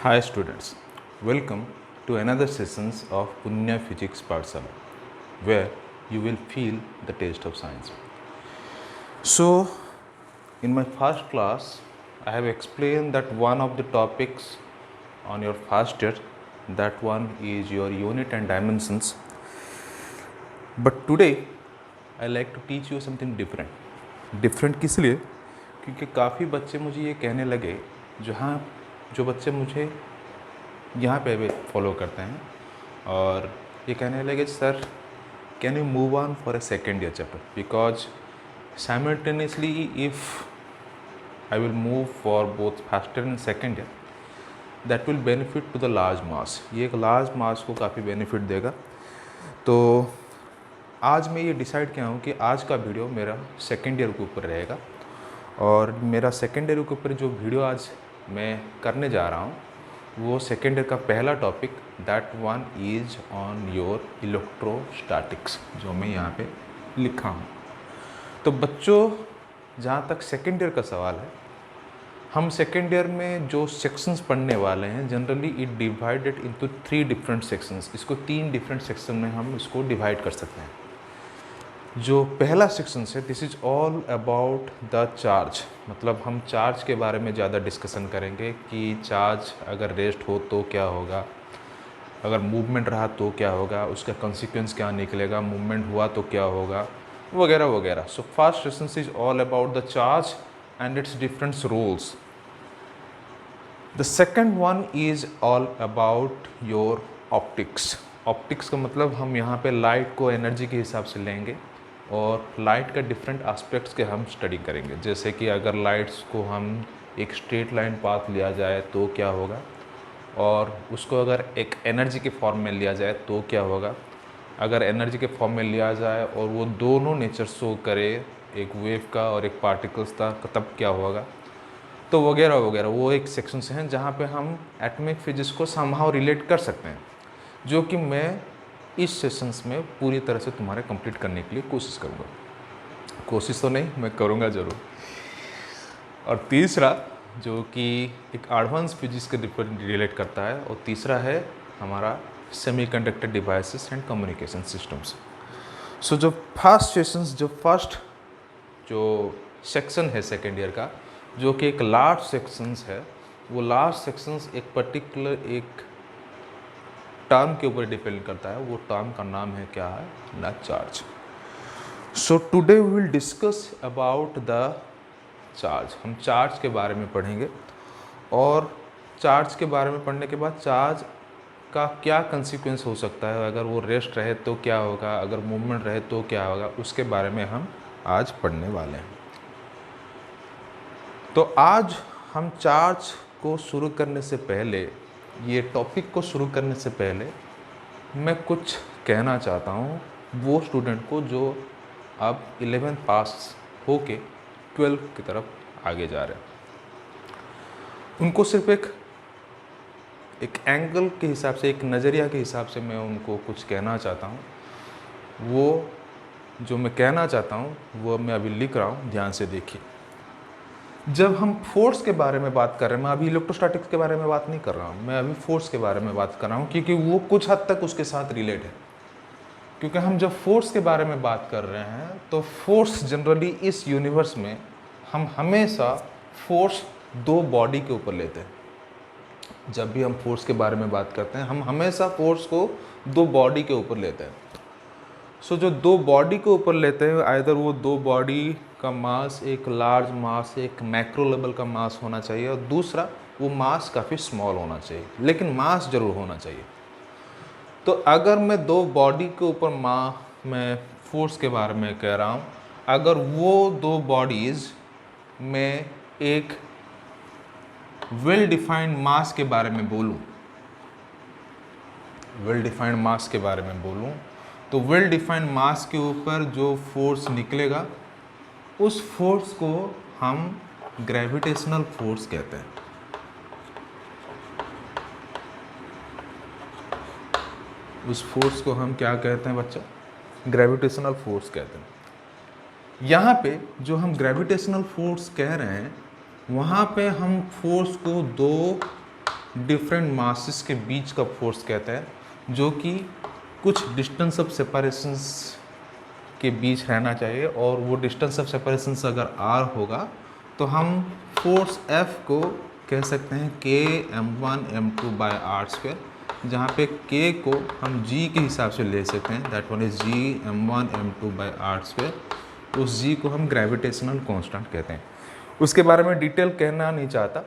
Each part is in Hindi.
Hi students, welcome to another sessions of Punya Physics Pathshala, where you will feel the taste of science. So, in my first class, I have explained that one of the topics on your first year, that one is your unit and dimensions. But today, I like to teach you something different. Different किस लिए? क्योंकि काफ़ी बच्चे मुझे ये कहने लगे, जो बच्चे मुझे यहाँ पे भी फॉलो करते हैं और ये कहने लगे sir can you move on for a second year chapter because simultaneously if I will move for both first year and second year that will benefit to the large mass. ये एक लार्ज मास को काफ़ी बेनिफिट देगा। तो आज मैं ये डिसाइड किया हूँ कि आज का वीडियो मेरा सेकेंड ईयर के ऊपर रहेगा और मेरा सेकेंड ईयर के ऊपर जो वीडियो आज मैं करने जा रहा हूँ वो सेकेंड ईयर का पहला topic that one is on your electrostatics, जो मैं यहाँ पे लिखा हूँ। तो बच्चों, जहाँ तक सेकेंड ईयर का सवाल है, हम सेकेंड ईयर में जो सेक्शंस पढ़ने वाले हैं generally it divided into 3 different sections. इसको 3 डिफरेंट सेक्शन में हम इसको डिवाइड कर सकते हैं। जो पहला सेक्शन है this is all about the charge, मतलब हम चार्ज के बारे में ज़्यादा डिस्कशन करेंगे कि चार्ज अगर रेस्ट हो तो क्या होगा, अगर मूवमेंट रहा तो क्या होगा, उसका कॉन्सिक्वेंस क्या निकलेगा, मूवमेंट हुआ तो क्या होगा, वगैरह वगैरह। So first section is all about the charge and it's different roles. The second one is all about your optics. Optics का मतलब हम यहाँ पे लाइट को एनर्जी के हिसाब से लेंगे और लाइट का डिफरेंट एस्पेक्ट्स के हम स्टडी करेंगे। जैसे कि अगर लाइट्स को हम एक स्ट्रेट लाइन पाथ लिया जाए तो क्या होगा, और उसको अगर एक एनर्जी के फॉर्म में लिया जाए तो क्या होगा, अगर एनर्जी के फॉर्म में लिया जाए और वो दोनों नेचर शो करे, एक वेव का और एक पार्टिकल्स का, तब क्या होगा, तो वगैरह वगैरह। वो एक सेक्शन से हैं जहाँ पे हम एटॉमिक फिजिक्स को समहाउ रिलेट कर सकते हैं, जो कि मैं इस सेशंस में पूरी तरह से तुम्हारे कंप्लीट करने के लिए कोशिश करूँगा। कोशिश तो नहीं, मैं करूँगा ज़रूर। और तीसरा जो कि एक एडवांस फिजिक्स के रिलेट करता है, और तीसरा है हमारा semiconductor devices and communication systems. So जो फर्स्ट सेक्शन है सेकेंड ईयर का, जो कि एक लार्ज सेक्शंस है, वो लार्ज सेक्शंस एक पर्टिकुलर एक टर्म के ऊपर डिपेंड करता है। वो टर्म का नाम है क्या है ना, charge. So today we will discuss about the charge. हम चार्ज के बारे में पढ़ेंगे और चार्ज के बारे में पढ़ने के बाद चार्ज का क्या कंसिक्वेंस हो सकता है, अगर वो रेस्ट रहे तो क्या होगा, अगर मूवमेंट रहे तो क्या होगा, उसके बारे में हम आज पढ़ने वाले हैं। तो आज हम चार्ज को शुरू करने से पहले, ये टॉपिक को शुरू करने से पहले मैं कुछ कहना चाहता हूँ वो स्टूडेंट को जो अब 11th पास होके 12th की तरफ आगे जा रहे हैं। उनको सिर्फ एक एंगल के हिसाब से, एक नज़रिया के हिसाब से मैं उनको कुछ कहना चाहता हूँ। वो जो मैं कहना चाहता हूँ वो मैं अभी लिख रहा हूँ, ध्यान से देखिए। जब हम फोर्स के बारे में बात कर रहे हैं, मैं अभी इलेक्ट्रोस्टैटिक्स के बारे में बात नहीं कर रहा हूँ, मैं अभी फोर्स के बारे में बात कर रहा हूँ, क्योंकि वो कुछ हद तक उसके साथ रिलेट है। क्योंकि हम जब फोर्स के बारे में बात कर रहे हैं तो फोर्स जनरली इस यूनिवर्स में हम हमेशा फोर्स 2 बॉडी के ऊपर लेते हैं। जब भी हम फोर्स के बारे में बात करते हैं हम हमेशा फोर्स को 2 बॉडी के ऊपर लेते हैं। सो जो 2 बॉडी के ऊपर लेते हैं, आइदर वो 2 बॉडी का मास एक लार्ज मास, एक मैक्रो लेवल का मास होना चाहिए, और दूसरा वो मास काफ़ी स्मॉल होना चाहिए, लेकिन मास जरूर होना चाहिए। तो अगर मैं 2 बॉडी के ऊपर मैं फोर्स के बारे में कह रहा हूँ, अगर वो 2 बॉडीज़ में एक वेल डिफाइंड मास के बारे में बोलूँ, तो वेल डिफाइंड मास के ऊपर जो फोर्स निकलेगा उस फोर्स को हम ग्रेविटेशनल फोर्स कहते हैं। उस फोर्स को हम क्या कहते हैं बच्चा? ग्रेविटेशनल फोर्स कहते हैं। यहाँ पे जो हम ग्रेविटेशनल फोर्स कह रहे हैं, वहाँ पे हम फोर्स को 2 डिफरेंट मासेस के बीच का फोर्स कहते हैं, जो कि कुछ डिस्टेंस ऑफ सेपरेशंस के बीच रहना चाहिए, और वो डिस्टेंस ऑफ सेपरेशंस अगर r होगा तो हम फोर्स F को कह सकते हैं Km1m2/r², जहाँ पे K को हम G के हिसाब से ले सकते हैं, दैट वन इज Gm1m2/r²। उस G को हम ग्रेविटेशनल कांस्टेंट कहते हैं। उसके बारे में डिटेल कहना नहीं चाहता।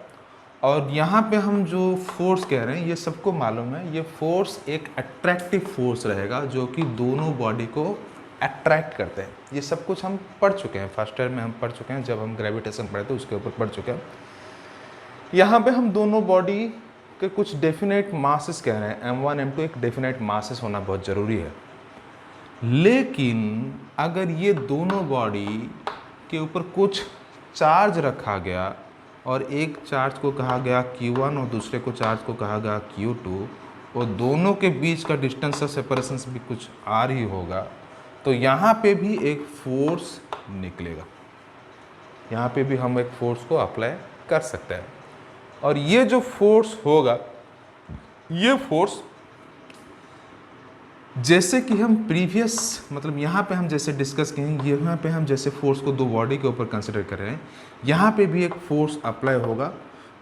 और यहाँ पे हम जो फोर्स कह रहे हैं ये सबको मालूम है, ये फोर्स एक अट्रैक्टिव फोर्स रहेगा जो कि दोनों बॉडी को अट्रैक्ट करते हैं। ये सब कुछ हम पढ़ चुके हैं, फर्स्ट ईयर में हम पढ़ चुके हैं, जब हम ग्रेविटेशन पढ़े थे उसके ऊपर पढ़ चुके हैं। यहाँ पे हम दोनों बॉडी के कुछ डेफिनेट मासेस कह रहे हैं, m1 m2 एक डेफिनेट मासेस होना बहुत ज़रूरी है। लेकिन अगर ये दोनों बॉडी के ऊपर कुछ चार्ज रखा गया और एक चार्ज को कहा गया Q1 और दूसरे को चार्ज को कहा गया Q2, और दोनों के बीच का डिस्टेंस ऑफ सेपरेशन भी कुछ r ही होगा, तो यहाँ पे भी एक फोर्स निकलेगा। यहाँ पे भी हम एक फोर्स को अप्लाई कर सकते हैं। और ये जो फोर्स होगा, ये फोर्स जैसे कि हम प्रीवियस मतलब यहाँ पे हम जैसे डिस्कस करेंगे, यहाँ पे हम जैसे फोर्स को दो बॉडी के ऊपर कंसिडर कर रहे हैं, यहाँ पे भी एक फोर्स अप्लाई होगा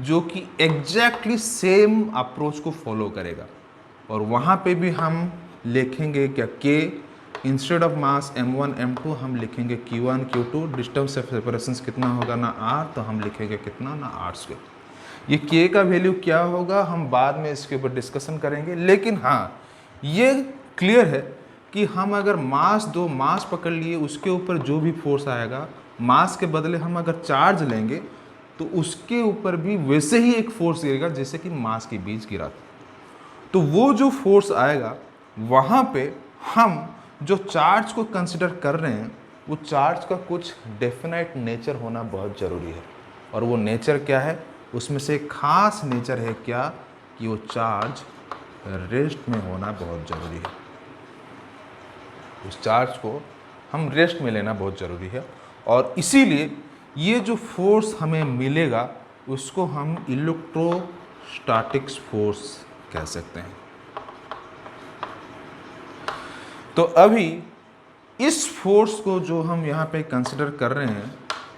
जो कि एग्जैक्टली सेम अप्रोच को फॉलो करेगा। और वहाँ पे भी हम लिखेंगे क्या, K instead of mass m1 m2 हम लिखेंगे Q1 Q2, distance of separation कितना होगा ना r, तो हम लिखेंगे कितना ना r²। ये K का वैल्यू क्या होगा हम बाद में इसके ऊपर डिस्कशन करेंगे। लेकिन हाँ, ये क्लियर है कि हम अगर मास पकड़ लिए, उसके ऊपर जो भी फोर्स आएगा, मास के बदले हम अगर चार्ज लेंगे तो उसके ऊपर भी वैसे ही एक फोर्स गिरेगा जैसे कि मास के बीच गिरा था। तो वो जो फोर्स आएगा वहाँ पे हम जो चार्ज को कंसिडर कर रहे हैं, वो चार्ज का कुछ डेफिनेट नेचर होना बहुत ज़रूरी है। और वो नेचर क्या है, उसमें से एक खास नेचर है क्या, कि वो चार्ज रेस्ट में होना बहुत ज़रूरी है। उस चार्ज को हम रेस्ट में लेना बहुत ज़रूरी है। और इसीलिए ये जो फोर्स हमें मिलेगा उसको हम इलेक्ट्रोस्टैटिक्स फोर्स कह सकते हैं। तो अभी इस फोर्स को जो हम यहाँ पे कंसिडर कर रहे हैं,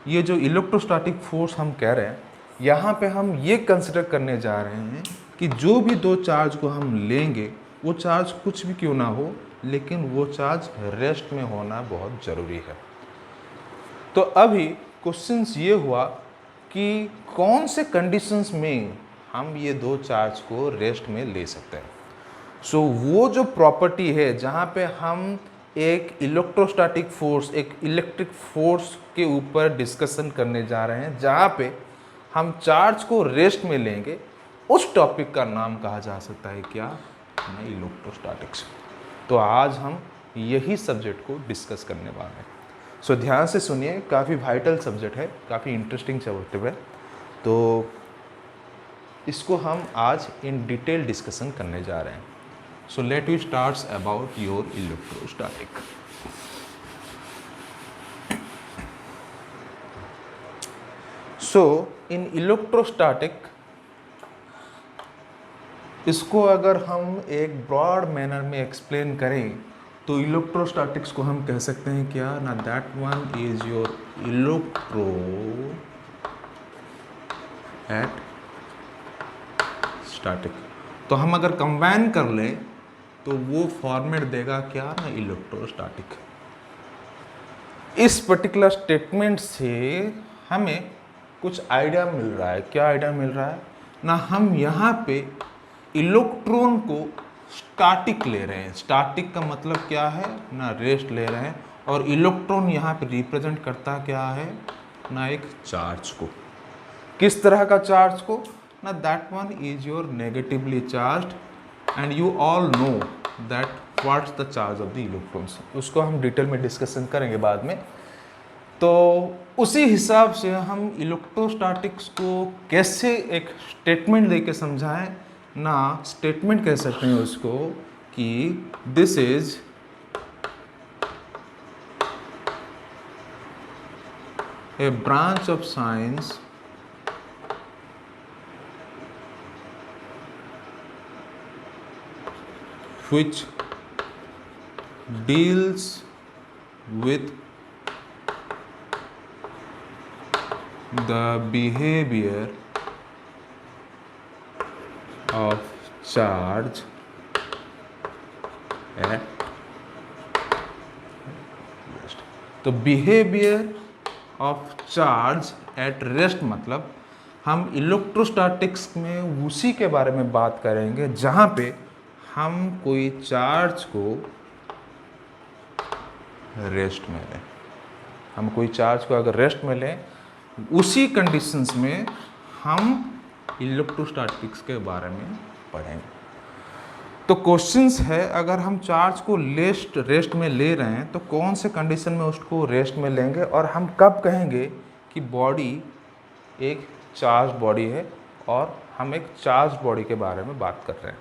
ये जो इलेक्ट्रोस्टैटिक फोर्स हम कह रहे हैं, यहाँ पे हम ये कंसिडर करने जा रहे हैं कि जो भी दो चार्ज को हम लेंगे, वो चार्ज कुछ भी क्यों ना हो, लेकिन वो चार्ज रेस्ट में होना बहुत ज़रूरी है। तो अभी क्वेश्चंस ये हुआ कि कौन से कंडीशंस में हम ये दो चार्ज को रेस्ट में ले सकते हैं। सो वो जो प्रॉपर्टी है जहाँ पे हम एक इलेक्ट्रोस्टैटिक फोर्स, एक इलेक्ट्रिक फोर्स के ऊपर डिस्कशन करने जा रहे हैं, जहाँ पे हम चार्ज को रेस्ट में लेंगे, उस टॉपिक का नाम कहा जा सकता है क्या, इलेक्ट्रोस्टैटिक्स। तो आज हम यही सब्जेक्ट को डिस्कस करने वाले हैं। सो ध्यान से सुनिए, काफ़ी वाइटल सब्जेक्ट है, काफ़ी इंटरेस्टिंग सब्जेक्ट है। तो इसको हम आज इन डिटेल डिस्कशन करने जा रहे हैं। So let we start about your electrostatic. So in electrostatic, इसको अगर हम एक ब्रॉड मैनर में एक्सप्लेन करें तो इलेक्ट्रोस्टैटिक्स को हम कह सकते हैं क्या ना, that one is your electrostatic. तो हम अगर कंबाइन कर लें तो वो फॉर्मेट देगा क्या ना, इलेक्ट्रोस्टैटिक। इस पर्टिकुलर स्टेटमेंट से हमें कुछ आइडिया मिल रहा है। क्या आइडिया मिल रहा है ना, हम यहाँ पे इलेक्ट्रॉन को स्टैटिक ले रहे हैं। स्टैटिक का मतलब क्या है ना, रेस्ट ले रहे हैं। और इलेक्ट्रॉन यहाँ पे रिप्रेजेंट करता क्या है ना, एक चार्ज को। किस तरह का चार्ज को ना, that one is your negatively charged, and you all know that what's the charge of the electrons. उसको हम डिटेल में डिस्कशन करेंगे बाद में। तो उसी हिसाब से हम इलेक्ट्रोस्टैटिक्स को कैसे एक स्टेटमेंट देके समझाएं ना, स्टेटमेंट कह सकते हैं उसको कि this is a branch of science which deals with the behavior of charge at rest. तो behaviour of charge at rest मतलब हम इलेक्ट्रोस्टैटिक्स में उसी के बारे में बात करेंगे जहाँ पे हम कोई चार्ज को रेस्ट में लें। हम कोई चार्ज को अगर रेस्ट में लें, उसी कंडीशंस में हम इलेक्ट्रोस्टैटिक्स के बारे में पढ़ेंगे। तो क्वेश्चंस है, अगर हम चार्ज को रेस्ट में ले रहे हैं तो कौन से कंडीशन में उसको रेस्ट में लेंगे, और हम कब कहेंगे कि बॉडी एक चार्ज बॉडी है और हम एक चार्ज बॉडी के बारे में बात कर रहे हैं।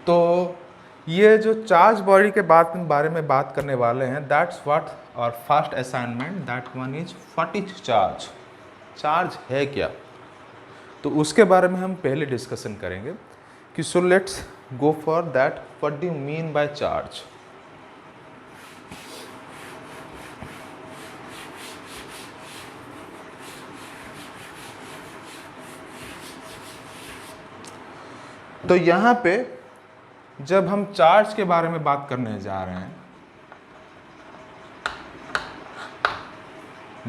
तो ये जो चार्ज बॉडी के बारे में बात करने वाले हैं, दैट्स व्हाट और first assignment, that one is what is charge. Charge है क्या, तो उसके बारे में हम पहले डिस्कशन करेंगे कि so let's go for that, what do you mean by charge. तो यहाँ पे जब हम चार्ज के बारे में बात करने जा रहे हैं,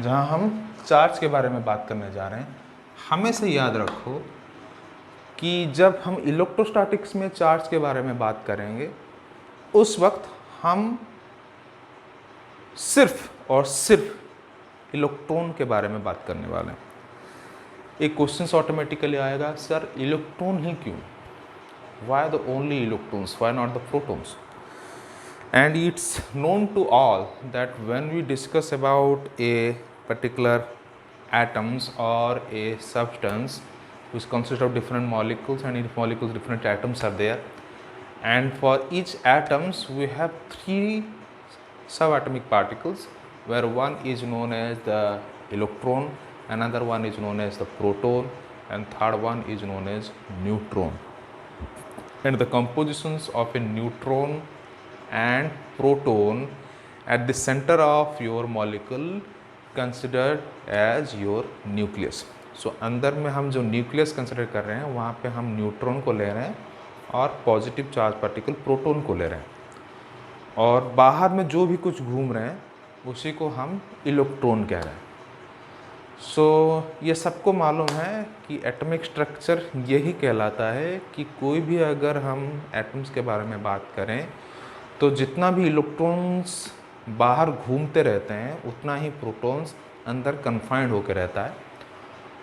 जहाँ हम चार्ज के बारे में बात करने जा रहे हैं, हमेशा याद रखो कि जब हम इलेक्ट्रोस्टैटिक्स में चार्ज के बारे में बात करेंगे, उस वक्त हम सिर्फ और सिर्फ इलेक्ट्रॉन के बारे में बात करने वाले हैं। एक क्वेश्चन ऑटोमेटिकली आएगा, सर इलेक्ट्रॉन ही क्यों? Why the only electrons? Why not the protons? And it's known to all that when we discuss about a particular atoms or a substance which consists of different molecules, and in molecules different atoms are there, and for each atoms we have 3 subatomic particles, where one is known as the electron, another one is known as the proton, and third one is known as neutron. And the compositions of a neutron and proton at the center of your molecule considered as your nucleus. So अंदर में हम जो न्यूक्लियस कंसिडर कर रहे हैं, वहाँ पे हम न्यूट्रॉन को ले रहे हैं और पॉजिटिव चार्ज पार्टिकल प्रोटॉन को ले रहे हैं, और बाहर में जो भी कुछ घूम रहे हैं उसी को हम इलेक्ट्रॉन कह रहे हैं। सो ये सबको मालूम है कि एटॉमिक स्ट्रक्चर यही कहलाता है कि कोई भी अगर हम एटम्स के बारे में बात करें तो जितना भी इलेक्ट्रॉन्स बाहर घूमते रहते हैं उतना ही प्रोटॉन्स अंदर कन्फाइंड होकर रहता है,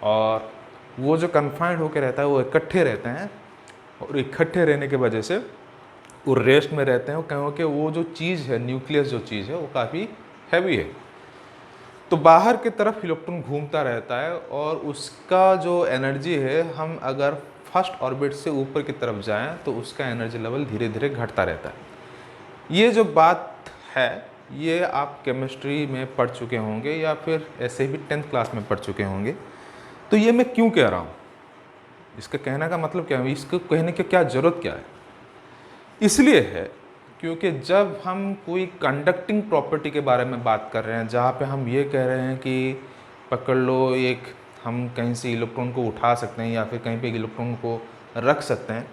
और वो जो कन्फाइंड होकर रहता है वो इकट्ठे रहते हैं, और इकट्ठे रहने की वजह से वो रेस्ट में रहते हैं, क्योंकि वो जो चीज़ है, न्यूक्लियस जो चीज़ है, वो काफ़ी हैवी है। तो बाहर की तरफ इलेक्ट्रॉन घूमता रहता है, और उसका जो एनर्जी है, हम अगर फर्स्ट ऑर्बिट से ऊपर की तरफ जाएं तो उसका एनर्जी लेवल धीरे धीरे घटता रहता है। ये जो बात है, ये आप केमिस्ट्री में पढ़ चुके होंगे या फिर ऐसे भी 10th क्लास में पढ़ चुके होंगे। तो ये मैं क्यों कह रहा हूँ, इसका कहने का मतलब क्या है, इसको कहने की क्या ज़रूरत क्या है? इसलिए है क्योंकि जब हम कोई कंडक्टिंग प्रॉपर्टी के बारे में बात कर रहे हैं, जहाँ पे हम ये कह रहे हैं कि पकड़ लो, एक हम कहीं से इलेक्ट्रॉन को उठा सकते हैं या फिर कहीं पे इलेक्ट्रॉन को रख सकते हैं,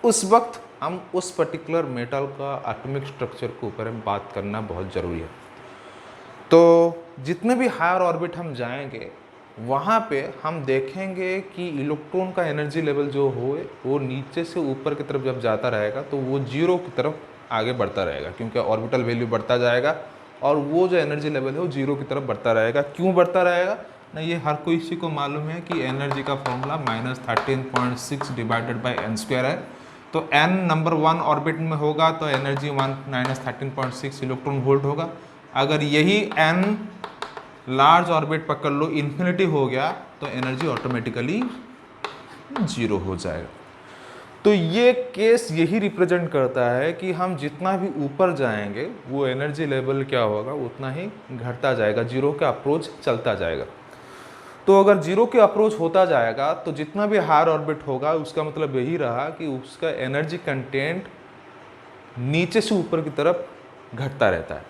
उस वक्त हम उस पर्टिकुलर मेटल का एटॉमिक स्ट्रक्चर के ऊपर बात करना बहुत ज़रूरी है। तो जितने भी हायर ऑर्बिट हम जाएंगे, वहाँ पे हम देखेंगे कि इलेक्ट्रॉन का एनर्जी लेवल जो हो वो नीचे से ऊपर की तरफ जब जाता रहेगा तो वो जीरो की तरफ आगे बढ़ता रहेगा, क्योंकि ऑर्बिटल वैल्यू बढ़ता जाएगा और वो जो एनर्जी लेवल है वो जीरो की तरफ बढ़ता रहेगा। क्यों बढ़ता रहेगा ना, ये हर कोई इसी को मालूम है कि एनर्जी का फॉर्मूला -13.6 डिवाइडेड बाई n² है। तो n नंबर 1 ऑर्बिट में होगा तो एनर्जी 1 -13.6 इलेक्ट्रॉन वोल्ट होगा। अगर यही n लार्ज ऑर्बिट पकड़ लो इन्फिनिटी हो गया तो एनर्जी ऑटोमेटिकली जीरो हो जाएगा। तो ये केस यही रिप्रेजेंट करता है कि हम जितना भी ऊपर जाएंगे वो एनर्जी लेवल क्या होगा, उतना ही घटता जाएगा, जीरो का अप्रोच चलता जाएगा। तो अगर जीरो के अप्रोच होता जाएगा तो जितना भी हायर ऑर्बिट होगा उसका मतलब यही रहा कि उसका एनर्जी कंटेंट नीचे से ऊपर की तरफ घटता रहता है।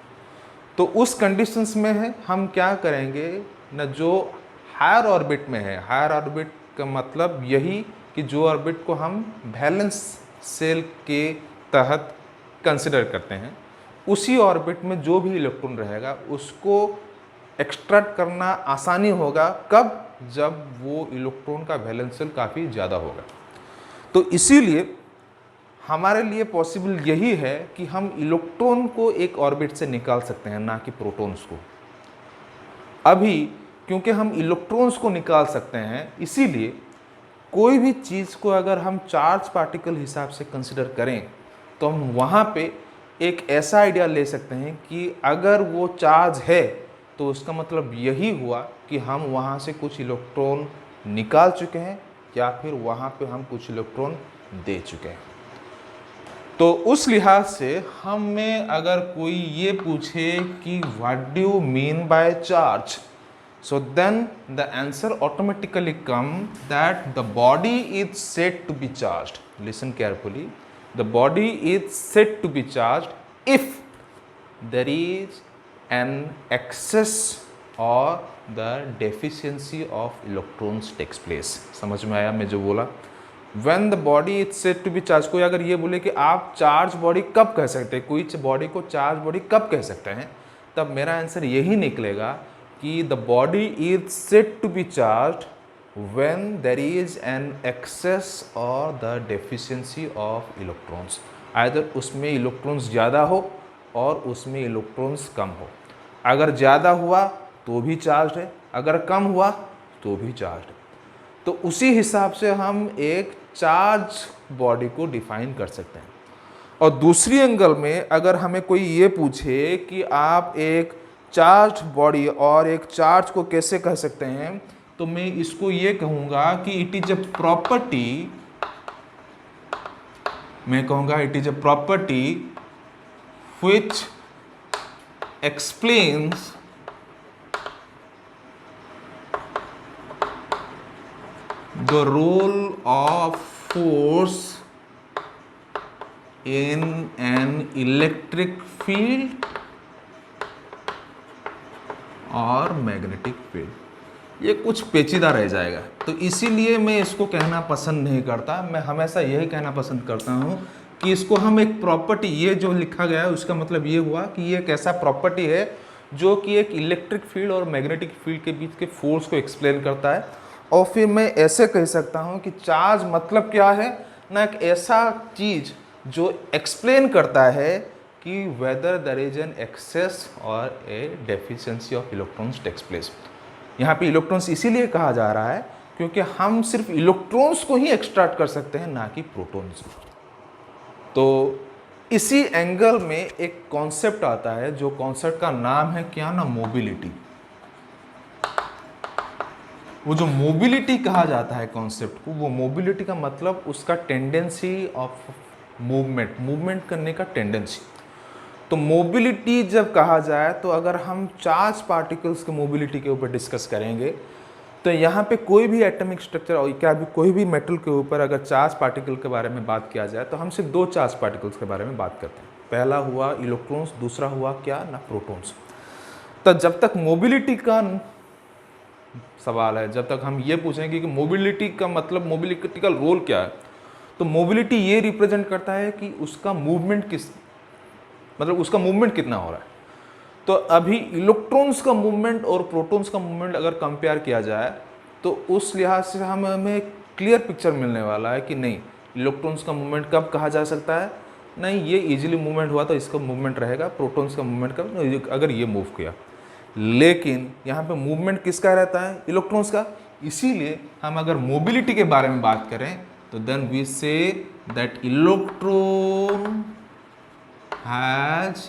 तो उस कंडीशंस में है हम क्या करेंगे ना, जो हायर ऑर्बिट में है, हायर ऑर्बिट का मतलब यही कि जो ऑर्बिट को हम वैलेंस सेल के तहत कंसिडर करते हैं, उसी ऑर्बिट में जो भी इलेक्ट्रॉन रहेगा उसको एक्सट्रैक्ट करना आसानी होगा। कब? जब वो इलेक्ट्रॉन का वैलेंस सेल काफ़ी ज़्यादा होगा। तो इसीलिए हमारे लिए पॉसिबल यही है कि हम इलेक्ट्रॉन को एक ऑर्बिट से निकाल सकते हैं, ना कि प्रोटॉन्स को। अभी क्योंकि हम इलेक्ट्रॉन्स को निकाल सकते हैं, इसीलिए कोई भी चीज़ को अगर हम चार्ज पार्टिकल हिसाब से कंसिडर करें तो हम वहाँ पे एक ऐसा आइडिया ले सकते हैं कि अगर वो चार्ज है तो उसका मतलब यही हुआ कि हम वहाँ से कुछ इलेक्ट्रॉन निकाल चुके हैं या फिर वहाँ पे हम कुछ इलेक्ट्रॉन दे चुके हैं। तो उस लिहाज से हमें अगर कोई ये पूछे कि what do you mean by charge, so then the answer automatically come that the body is said to be charged. Listen carefully. The body is said to be charged if there is an excess or the deficiency of electrons takes place. समझ में आया मैं जो बोला? When the body is said to be charged, कोई अगर ये बोले कि आप चार्ज बॉडी कब कह सकते हैं, कोई बॉडी को चार्ज बॉडी कब कह सकते हैं, तब मेरा आंसर यही निकलेगा कि the body is said to be charged when there is an excess or the deficiency of electrons. Either उसमें इलेक्ट्रॉन्स ज़्यादा हो और उसमें इलेक्ट्रॉन्स कम हो। अगर ज़्यादा हुआ तो भी चार्ज है, अगर कम हुआ तो भी चार्ज है। तो उसी हिसाब से हम एक चार्ज बॉडी को डिफाइन कर सकते हैं। और दूसरी एंगल में अगर हमें कोई ये पूछे कि आप एक चार्ज बॉडी और एक चार्ज को कैसे कह सकते हैं, तो मैं इसको ये कहूँगा कि इट इज अ प्रॉपर्टी, मैं कहूँगा it is a property which explains the role of force in an electric field और मैग्नेटिक फील्ड। ये कुछ पेचीदा रह जाएगा, तो इसीलिए मैं इसको कहना पसंद नहीं करता। मैं हमेशा यही कहना पसंद करता हूँ कि इसको हम एक प्रॉपर्टी, ये जो लिखा गया है उसका मतलब ये हुआ कि ये एक ऐसा प्रॉपर्टी है जो कि एक इलेक्ट्रिक फील्ड और मैग्नेटिक फील्ड के बीच के फोर्स को एक्सप्लेन करता है। और फिर मैं ऐसे कह सकता हूँ कि चार्ज मतलब क्या है ना, एक ऐसा चीज़ जो एक्सप्लेन करता है कि whether there is an excess or a deficiency of electrons takes place। यहाँ पे इलेक्ट्रॉन्स इसीलिए कहा जा रहा है क्योंकि हम सिर्फ इलेक्ट्रॉन्स को ही एक्सट्रैक्ट कर सकते हैं, ना कि प्रोटॉन्स। तो इसी एंगल में एक कॉन्सेप्ट आता है, जो कॉन्सेप्ट का नाम है क्या ना, मोबिलिटी। वो जो मोबिलिटी कहा जाता है कॉन्सेप्ट को, वो मोबिलिटी का मतलब उसका टेंडेंसी ऑफ मूवमेंट, मूवमेंट करने का टेंडेंसी। तो मोबिलिटी जब कहा जाए तो अगर हम चार्ज पार्टिकल्स के मोबिलिटी के ऊपर डिस्कस करेंगे तो यहाँ पे कोई भी एटॉमिक स्ट्रक्चर और क्या भी कोई भी मेटल के ऊपर अगर चार्ज पार्टिकल के बारे में बात किया जाए तो हम सिर्फ दो चार्ज पार्टिकल्स के बारे में बात करते हैं। पहला हुआ इलेक्ट्रॉन्स, दूसरा हुआ क्या ना, प्रोटॉन्स। तो जब तक मोबिलिटी का सवाल है, जब तक हम ये पूछेंगे कि मोबिलिटी का मतलब, मोबिलिटी का रोल क्या है, तो मोबिलिटी ये रिप्रेजेंट करता है कि उसका मूवमेंट किस, मतलब उसका मूवमेंट कितना हो रहा है। तो अभी इलेक्ट्रॉन्स का मूवमेंट और प्रोटॉन्स का मूवमेंट अगर कंपेयर किया जाए तो उस लिहाज से हमें क्लियर पिक्चर मिलने वाला है कि नहीं, इलेक्ट्रॉन्स का मूवमेंट कब कहा जा सकता है, नहीं ये इजीली मूवमेंट हुआ तो इसका मूवमेंट रहेगा, प्रोटॉन्स का मूवमेंट कब, अगर ये मूव किया। लेकिन यहाँ पे मूवमेंट किसका रहता है, इलेक्ट्रॉन्स का। इसीलिए हम अगर मोबिलिटी के बारे में बात करें तो then we say that electron has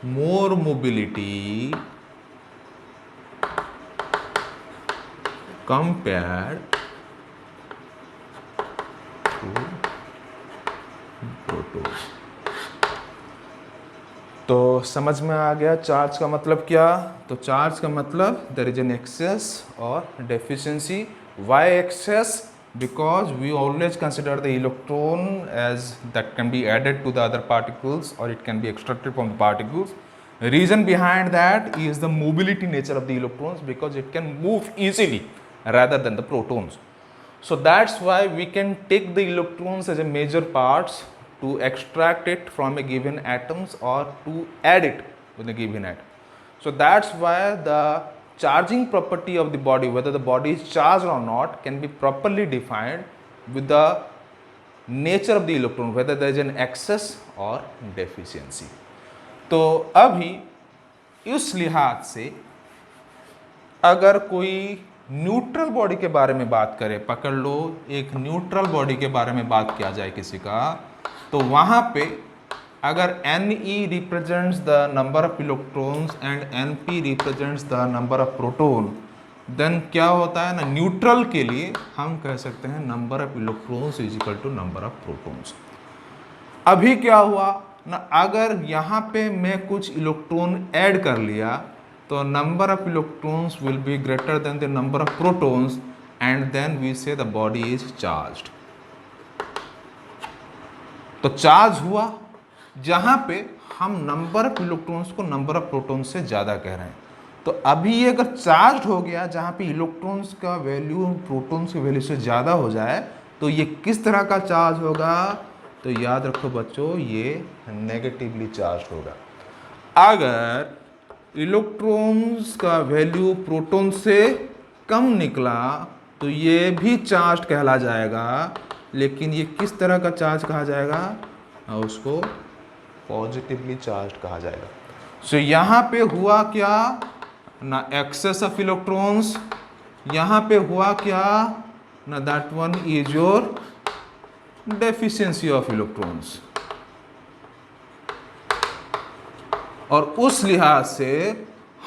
more mobility compared to protons। तो समझ में आ गया चार्ज का मतलब क्या। तो चार्ज का मतलब देयर इज एन एक्सेस और deficiency. Why excess, because we always consider the electron as that can be added to the other particles or it can be extracted from the particles. The reason behind that is the mobility nature of the electrons, because it can move easily rather than the protons. So that's why we can take the electrons as a major parts to extract it from a given atoms or to add it with a given atom. So that's why the charging property of the body, whether the body is charged or not, can be properly defined with the nature of the electron, whether there is an excess or deficiency. तो अभी इस लिहाज से अगर कोई न्यूट्रल बॉडी के बारे में बात करें, पकड़ लो एक न्यूट्रल बॉडी के बारे में बात किया जाए किसी का, तो वहाँ पे अगर Ne represents the number of electrons and Np represents the number of proton, then क्या होता है ना, न्यूट्रल के लिए हम कह सकते हैं number of electrons is equal to number of protons. अभी क्या हुआ ना, अगर यहाँ पे मैं कुछ इलेक्ट्रॉन ऐड कर लिया तो number of electrons will be greater than the number of protons and then we say the body is charged. तो चार्ज हुआ जहाँ पे हम नंबर ऑफ इलेक्ट्रॉन्स को नंबर ऑफ प्रोटॉन्स से ज़्यादा कह रहे हैं। तो अभी ये अगर चार्ज हो गया जहाँ पे इलेक्ट्रॉन्स का वैल्यू प्रोटॉन्स की वैल्यू से ज़्यादा हो जाए, तो ये किस तरह का चार्ज होगा, तो याद रखो बच्चों ये नेगेटिवली चार्ज होगा। अगर इलेक्ट्रॉन्स का वैल्यू प्रोटॉन से कम निकला तो ये भी चार्ज कहला जाएगा, लेकिन ये किस तरह का चार्ज कहा जाएगा, उसको पॉजिटिवली चार्ज कहा जाएगा। सो यहाँ पे हुआ क्या ना, एक्सेस ऑफ इलेक्ट्रॉन्स, यहाँ पे हुआ क्या ना, that one is your deficiency of electrons. और उस लिहाज से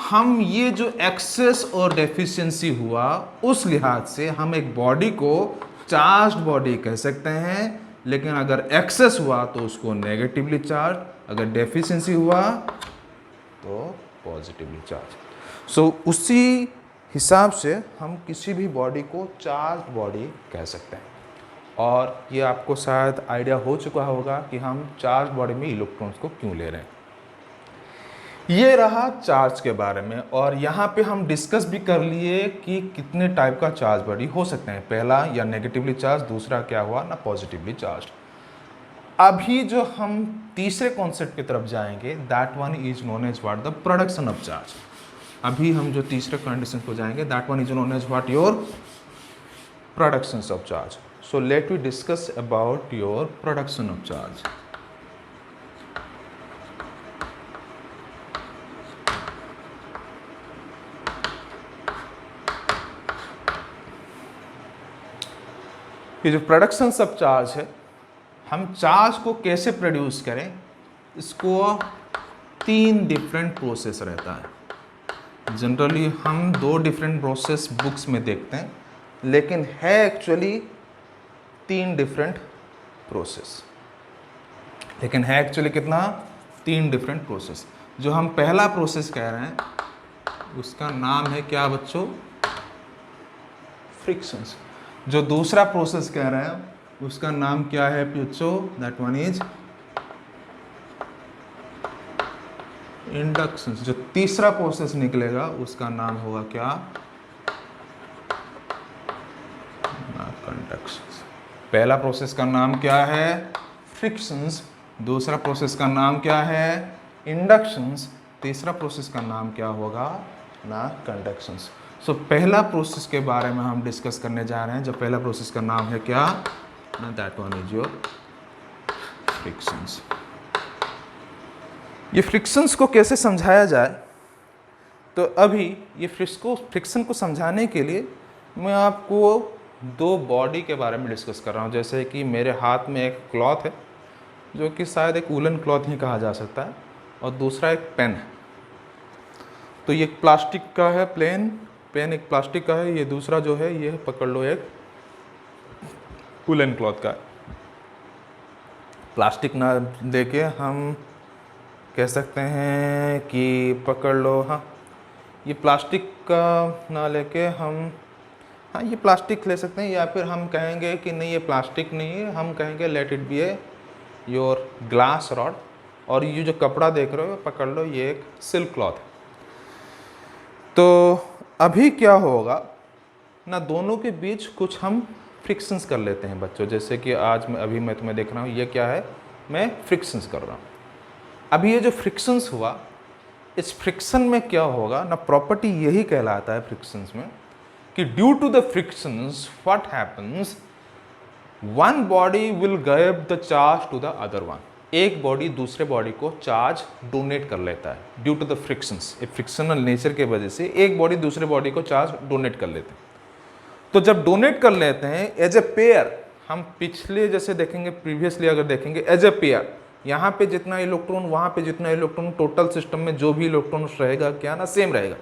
हम ये जो एक्सेस और डेफिशिएंसी हुआ, उस लिहाज से हम एक बॉडी को चार्ज बॉडी कह सकते हैं, लेकिन अगर एक्सेस हुआ तो उसको नेगेटिवली चार्ज, अगर डेफिशिएंसी हुआ तो पॉजिटिवली चार्ज। सो उसी हिसाब से हम किसी भी बॉडी को चार्ज बॉडी कह सकते हैं। और ये आपको शायद आइडिया हो चुका होगा कि हम चार्ज बॉडी में इलेक्ट्रॉन्स को क्यों ले रहे हैं। ये रहा चार्ज के बारे में, और यहाँ पे हम डिस्कस भी कर लिए कि कितने टाइप का चार्ज बॉडी हो सकते हैं। पहला या नेगेटिवली चार्ज, दूसरा क्या हुआ ना पॉजिटिवली चार्ज। अभी जो हम तीसरे कॉन्सेप्ट की तरफ जाएंगे, that one is known as what, the production of charge. अभी हम जो तीसरे कंडीशन को जाएंगे, that one is known as what, your production of charge. So let we discuss about your production of charge. ये जो प्रोडक्शन ऑफ चार्ज है, हम चार्ज को कैसे प्रोड्यूस करें, इसको 3 डिफरेंट प्रोसेस रहता है। जनरली हम 2 डिफरेंट प्रोसेस बुक्स में देखते हैं, लेकिन है एक्चुअली 3 डिफरेंट प्रोसेस। लेकिन है एक्चुअली कितना, 3 डिफरेंट प्रोसेस। जो हम पहला प्रोसेस कह रहे हैं उसका नाम है क्या बच्चों, फ्रिक्शंस। जो दूसरा प्रोसेस कह रहे हैं उसका नाम क्या है बच्चों, दैट वन इज इंडक्शन। जो तीसरा प्रोसेस निकलेगा उसका नाम होगा क्या, कंडक्शन। पहला प्रोसेस का नाम क्या है, फ्रिक्शंस। दूसरा प्रोसेस का नाम क्या है, इंडक्शंस। तीसरा प्रोसेस का नाम क्या होगा ना, कंडक्शंस। सो पहला प्रोसेस के बारे में हम डिस्कस करने जा रहे हैं। जो पहला प्रोसेस का नाम है क्या ना, that one is your frictions. ये फ्रिक्शंस को कैसे समझाया जाए, तो अभी ये फ्रिक्शन को समझाने के लिए मैं आपको 2 बॉडी के बारे में डिस्कस कर रहा हूँ। जैसे कि मेरे हाथ में एक क्लॉथ है जो कि शायद एक वूलन क्लॉथ ही कहा जा सकता है, और दूसरा एक पेन है। तो ये प्लास्टिक का है, पेन एक प्लास्टिक का है, ये दूसरा जो है ये पकड़ लो एक वूलन क्लॉथ का। प्लास्टिक ना देके हम कह सकते हैं कि पकड़ लो, हाँ ये प्लास्टिक का ना लेके हम हाँ ये प्लास्टिक ले सकते हैं, या फिर हम कहेंगे कि नहीं ये प्लास्टिक नहीं है, हम कहेंगे let it be A your glass rod. और ये जो कपड़ा देख रहे हो पकड़ लो, ये एक सिल्क क्लॉथ है। तो अभी क्या होगा ना, दोनों के बीच कुछ हम फ्रिक्शंस कर लेते हैं बच्चों। जैसे कि आज मैं तुम्हें देख रहा हूँ, ये क्या है, मैं फ्रिक्शंस कर रहा हूँ। अभी ये जो फ्रिक्शंस हुआ, इस फ्रिक्शन में क्या होगा ना, प्रॉपर्टी यही कहलाता है फ्रिक्शंस में कि due to the frictions what happens, one body will give the charge to the other one. एक बॉडी दूसरे बॉडी को चार्ज डोनेट कर लेता है ड्यू टू द फ्रिक्शंस। एक फ्रिक्शनल नेचर के वजह से एक बॉडी दूसरे बॉडी को चार्ज डोनेट कर लेते हैं। तो जब डोनेट कर लेते हैं एज ए पेयर, हम पिछले जैसे देखेंगे, प्रीवियसली अगर देखेंगे एज ए पेयर, यहाँ पे जितना इलेक्ट्रॉन वहाँ पे जितना इलेक्ट्रॉन, टोटल सिस्टम में जो भी इलेक्ट्रॉन रहेगा क्या ना, सेम रहेगा।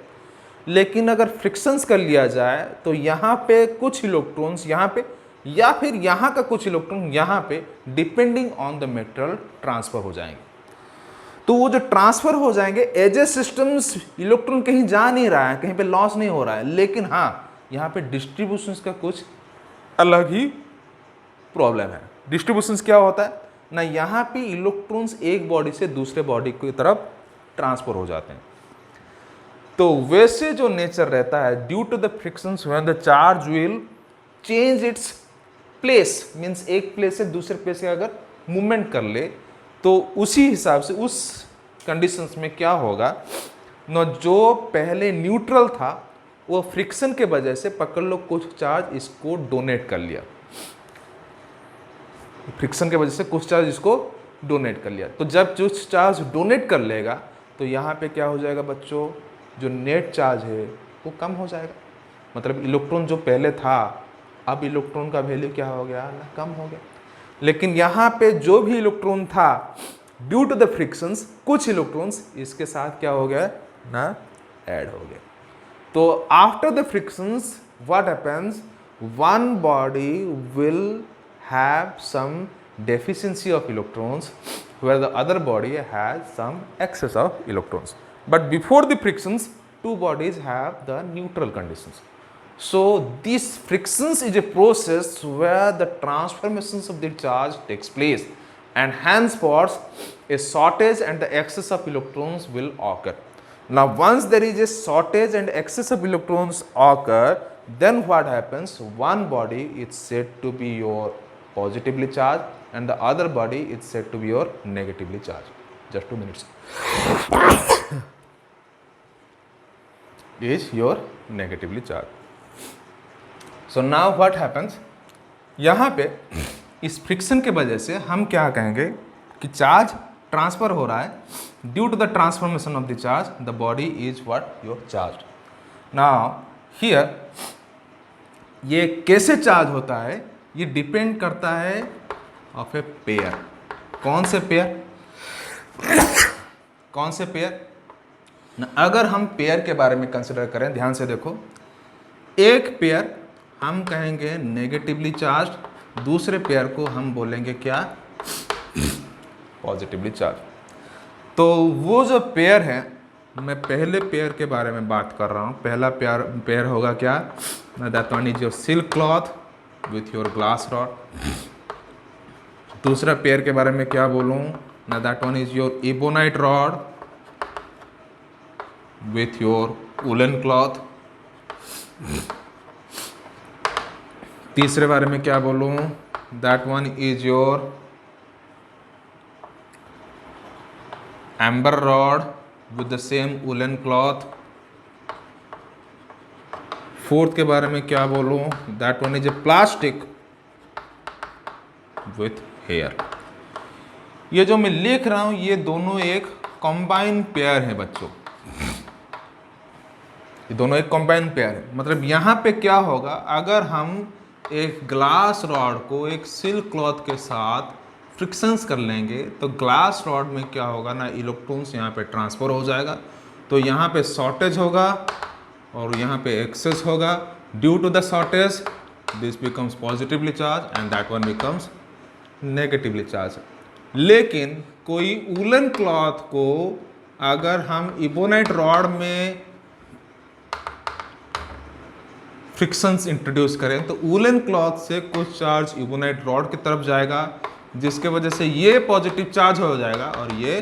लेकिन अगर फ्रिक्शंस कर लिया जाए तो यहाँ पे कुछ इलेक्ट्रॉन्स यहाँ पे, या फिर यहाँ का कुछ इलेक्ट्रॉन यहाँ पे, depending on the material transfer हो जाएंगे। तो वो जो ट्रांसफर हो जाएंगे एज ए सिस्टम्स, इलेक्ट्रॉन कहीं जा नहीं रहा है, कहीं पे लॉस नहीं हो रहा है, लेकिन हाँ यहाँ पे डिस्ट्रीब्यूशंस का कुछ अलग ही प्रॉब्लम है। डिस्ट्रीब्यूशंस क्या होता है ना, यहाँ पे इलेक्ट्रॉन्स एक बॉडी से दूसरे बॉडी की तरफ ट्रांसफर हो जाते हैं। तो वैसे जो नेचर रहता है, due to the frictions when the charge will change its place, means एक प्लेस से दूसरे प्लेस से अगर मूवमेंट कर ले, तो उसी हिसाब से उस कंडीशंस में क्या होगा न, जो पहले न्यूट्रल था वो फ्रिक्शन के वजह से पकड़ लो कुछ चार्ज इसको डोनेट कर लिया, फ्रिक्शन के वजह से कुछ चार्ज इसको डोनेट कर लिया। तो जब जो चार्ज डोनेट कर लेगा तो यहाँ पे क्या हो जाएगा बच्चों, जो नेट चार्ज है वो कम हो जाएगा। मतलब इलेक्ट्रॉन जो पहले था, अब इलेक्ट्रॉन का वैल्यू क्या हो गया ना, कम हो गया। लेकिन यहाँ पे जो भी इलेक्ट्रॉन था, ड्यू टू द फ्रिक्शंस कुछ इलेक्ट्रॉन्स इसके साथ क्या हो गया ना, ऐड हो गया। तो after the frictions what happens, one body will have some deficiency of electrons where the other body has some excess of electrons. But before the frictions, two bodies have the neutral conditions. So these frictions is a process where the transformations of the charge takes place, and henceforth a shortage and the excess of electrons will occur. Now once there is a shortage and excess of electrons occur, then what happens, one body is said to be your positively charged and the other body is said to be your negatively charged. Just 2 minutes. Is your negatively charged. So now what happens, यहाँ पे इस फ्रिक्शन के वजह से हम क्या कहेंगे कि चार्ज ट्रांसफर हो रहा है, due to the transformation of the charge the body is what, your charge. Now here ये कैसे चार्ज होता है, ये डिपेंड करता है ऑफ ए पेयर। कौन से पेयर, कौन से पेयर ना, अगर हम पेयर के बारे में कंसिडर करें, ध्यान से देखो, एक पेयर हम कहेंगे नेगेटिवली चार्ज, दूसरे पेयर को हम बोलेंगे क्या, पॉजिटिवली चार्ज। तो वो जो पेयर है, मैं पहले पेयर के बारे में बात कर रहा हूँ। पहला पेयर होगा क्या, that one is your silk cloth with your glass rod. दूसरा पेयर के बारे में क्या बोलूँ ना, that one is your ebonite rod with your woollen cloth. तीसरे बारे में क्या बोलूँ, that one is your amber rod with the same woollen cloth. Fourth के बारे में क्या बोलूँ, that one is a plastic with hair. ये जो मैं लिख रहा हूँ ये दोनों एक कॉम्बाइन पेयर है बच्चों, ये दोनों एक कॉम्बाइन पेयर है। मतलब यहाँ पे क्या होगा, अगर हम एक ग्लास रॉड को एक सिल्क क्लॉथ के साथ फ्रिक्शंस कर लेंगे तो ग्लास रॉड में क्या होगा ना, इलेक्ट्रॉन्स यहाँ पे ट्रांसफर हो जाएगा, तो यहाँ पे शॉर्टेज होगा और यहाँ पे एक्सेस होगा। Due to the shortage this becomes positively charge and that one becomes negatively charge. लेकिन कोई वुलन क्लॉथ को अगर हम इबोनाइट रॉड में फ्रिक्शंस इंट्रोड्यूस करें तो वूलन क्लॉथ से कुछ चार्ज इबोनाइट रॉड की तरफ जाएगा, जिसके वजह से ये पॉजिटिव चार्ज हो जाएगा और ये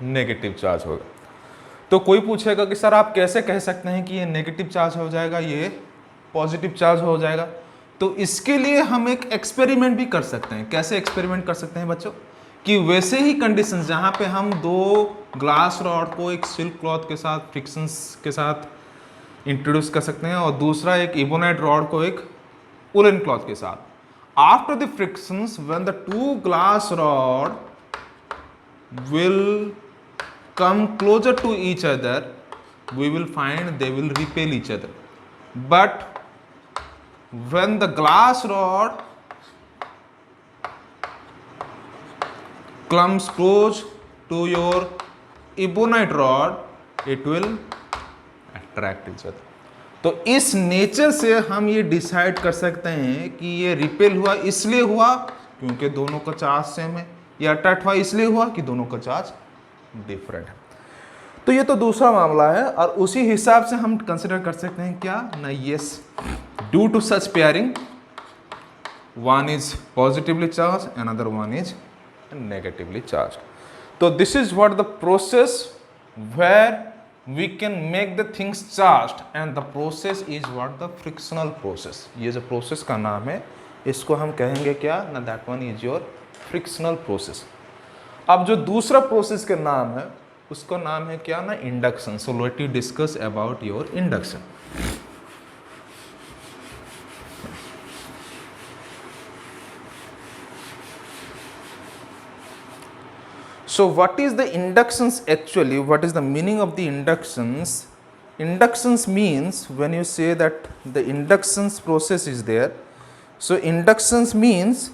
नेगेटिव चार्ज होगा। तो कोई पूछेगा कि सर आप कैसे कह सकते हैं कि ये नेगेटिव चार्ज हो जाएगा, ये पॉजिटिव चार्ज हो जाएगा? तो इसके लिए हम एक एक्सपेरिमेंट भी कर सकते हैं। कैसे एक्सपेरिमेंट कर सकते हैं बच्चों? कि वैसे ही कंडीशंस जहाँ पे हम दो ग्लास रॉड को एक सिल्क क्लॉथ के साथ फ्रिक्शंस के साथ इंट्रोड्यूस कर सकते हैं और दूसरा एक इबोनाइट रॉड को एक वूलन क्लॉथ के साथ। After the frictions when the two glass rod will come closer to each other, we will find they will repel each other. But when the glass rod comes close to your ebonite rod, it will attract each other. तो इस नेचर से हम ये डिसाइड कर सकते हैं कि ये रिपेल हुआ इसलिए हुआ क्योंकि दोनों का चार्ज सेम है, या अट्रैक्ट हुआ इसलिए हुआ कि दोनों का चार्ज डिफरेंट है। तो ये तो दूसरा मामला है और उसी हिसाब से हम कंसिडर कर सकते हैं क्या ना, yes, due to such pairing one is positively charge, another one is negatively charge. तो this is what the process where we can make the things charged and the process is what the frictional process। ये जो प्रोसेस का नाम है इसको हम कहेंगे क्या ना, that one is your frictional process। अब जो दूसरा प्रोसेस का नाम है उसका नाम है क्या ना, induction. so let me discuss about your induction। So what is the inductions actually? What is the meaning of the inductions? Inductions means when you say that the inductions process is there. So inductions means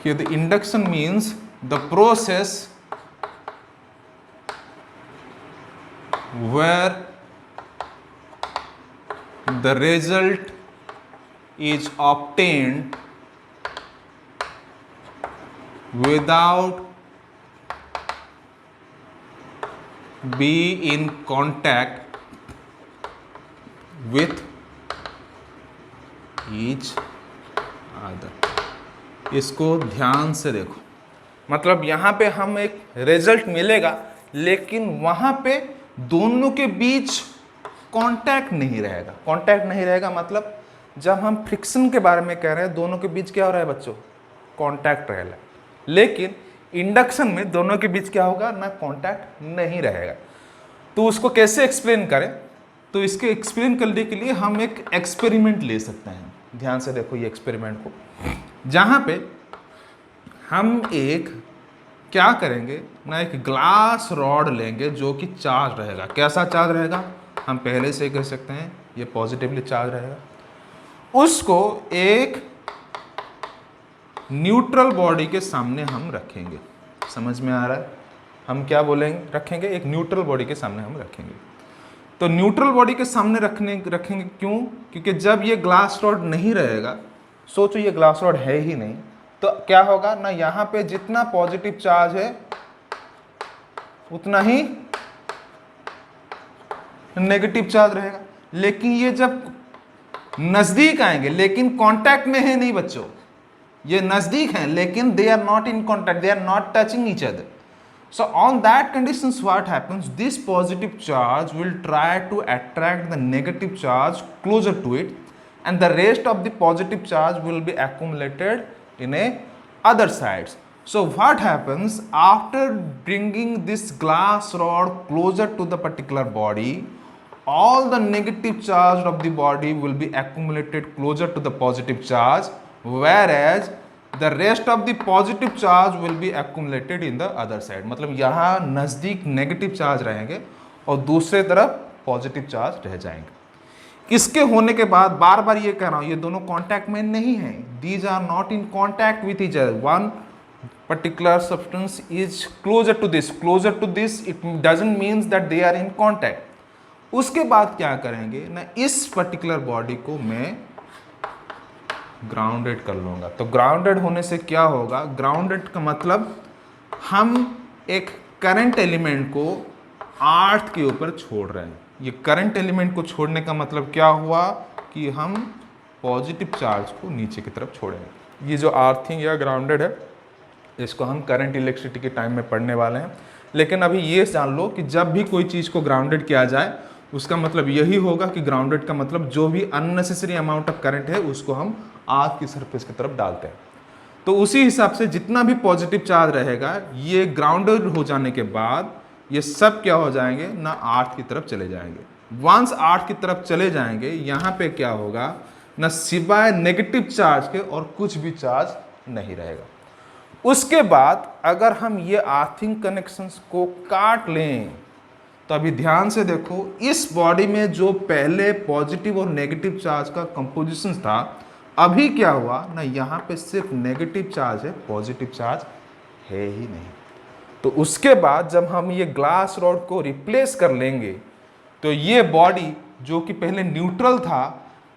here the induction means the process where the result is obtained without be in contact with each other। इसको ध्यान से देखो, मतलब यहाँ पे हम एक रिजल्ट मिलेगा लेकिन वहाँ पे दोनों के बीच कांटेक्ट नहीं रहेगा। कांटेक्ट नहीं रहेगा मतलब जब हम फ्रिक्शन के बारे में कह रहे हैं दोनों के बीच क्या हो रहा है बच्चों, कांटेक्ट रहेगा। लेकिन इंडक्शन में दोनों के बीच क्या होगा ना, कांटेक्ट नहीं रहेगा। तो उसको कैसे एक्सप्लेन करें? तो इसके एक्सप्लेन करने के लिए हम एक एक्सपेरिमेंट ले सकते हैं। ध्यान से देखो ये एक्सपेरिमेंट को, जहां पे हम एक क्या करेंगे ना, एक ग्लास रॉड लेंगे जो कि चार्ज रहेगा। कैसा चार्ज रहेगा? हम पहले से कह सकते हैं ये पॉजिटिवली चार्ज रहेगा। उसको एक न्यूट्रल बॉडी के सामने हम रखेंगे। समझ में आ रहा है? हम क्या बोलेंगे, रखेंगे एक न्यूट्रल बॉडी के सामने हम रखेंगे। तो न्यूट्रल बॉडी के सामने रखेंगे क्यों? क्योंकि जब ये ग्लास रॉड नहीं रहेगा, सोचो ये ग्लास रॉड है ही नहीं, तो क्या होगा ना, यहाँ पे जितना पॉजिटिव चार्ज है उतना ही नेगेटिव चार्ज रहेगा। लेकिन ये जब नजदीक आएंगे, लेकिन कांटेक्ट में है नहीं बच्चों, ये नजदीक हैं लेकिन they are not in contact, they are not touching each other। So on that conditions what happens, this positive charge will try to attract the negative charge closer to it and the rest of the positive charge will be accumulated in a other sides। So what happens after bringing this glass rod closer to the particular body, all the negative charge of the body will be accumulated closer to the positive charge, whereas the rest of the positive charge will be accumulated in the other side। मतलब यहाँ नज़दीक नेगेटिव चार्ज रहेंगे और दूसरे तरफ पॉजिटिव चार्ज रह जाएंगे। इसके होने के बाद बार बार ये कह रहा हूँ, ये दोनों कांटेक्ट में नहीं है, these are not in contact with each other. One particular substance is closer to this, it doesn't means that they are in contact। उसके बाद क्या करेंगे ना, इस पर्टिकुलर बॉडी को मैं ग्राउंडेड कर लूँगा। तो ग्राउंडेड होने से क्या होगा, ग्राउंडेड का मतलब हम एक करंट एलिमेंट को अर्थ के ऊपर छोड़ रहे हैं। ये करंट एलिमेंट को छोड़ने का मतलब क्या हुआ कि हम पॉजिटिव चार्ज को नीचे की तरफ छोड़ेंगे। ये जो अर्थिंग या ग्राउंडेड है इसको हम करंट इलेक्ट्रिसिटी के टाइम में पढ़ने वाले हैं। लेकिन अभी ये जान लो कि जब भी कोई चीज़ को ग्राउंडेड किया जाए उसका मतलब यही होगा कि ग्राउंडेड का मतलब जो भी अननेसेसरी अमाउंट ऑफ करंट है उसको हम अर्थ की सरफेस की तरफ डालते हैं। तो उसी हिसाब से जितना भी पॉजिटिव चार्ज रहेगा ये ग्राउंडेड हो जाने के बाद ये सब क्या हो जाएंगे ना अर्थ की तरफ चले जाएंगे। वंस अर्थ की तरफ चले जाएंगे यहाँ पे क्या होगा ना सिवाय नेगेटिव चार्ज के और कुछ भी चार्ज नहीं रहेगा। उसके बाद अगर हम ये अर्थिंग कनेक्शंस को काट लें तो अभी ध्यान से देखो इस बॉडी में जो पहले पॉजिटिव और नेगेटिव चार्ज का कंपोजिशन था अभी क्या हुआ ना यहाँ पे सिर्फ नेगेटिव चार्ज है, पॉजिटिव चार्ज है ही नहीं। तो उसके बाद जब हम ये ग्लास रॉड को रिप्लेस कर लेंगे तो ये बॉडी जो कि पहले न्यूट्रल था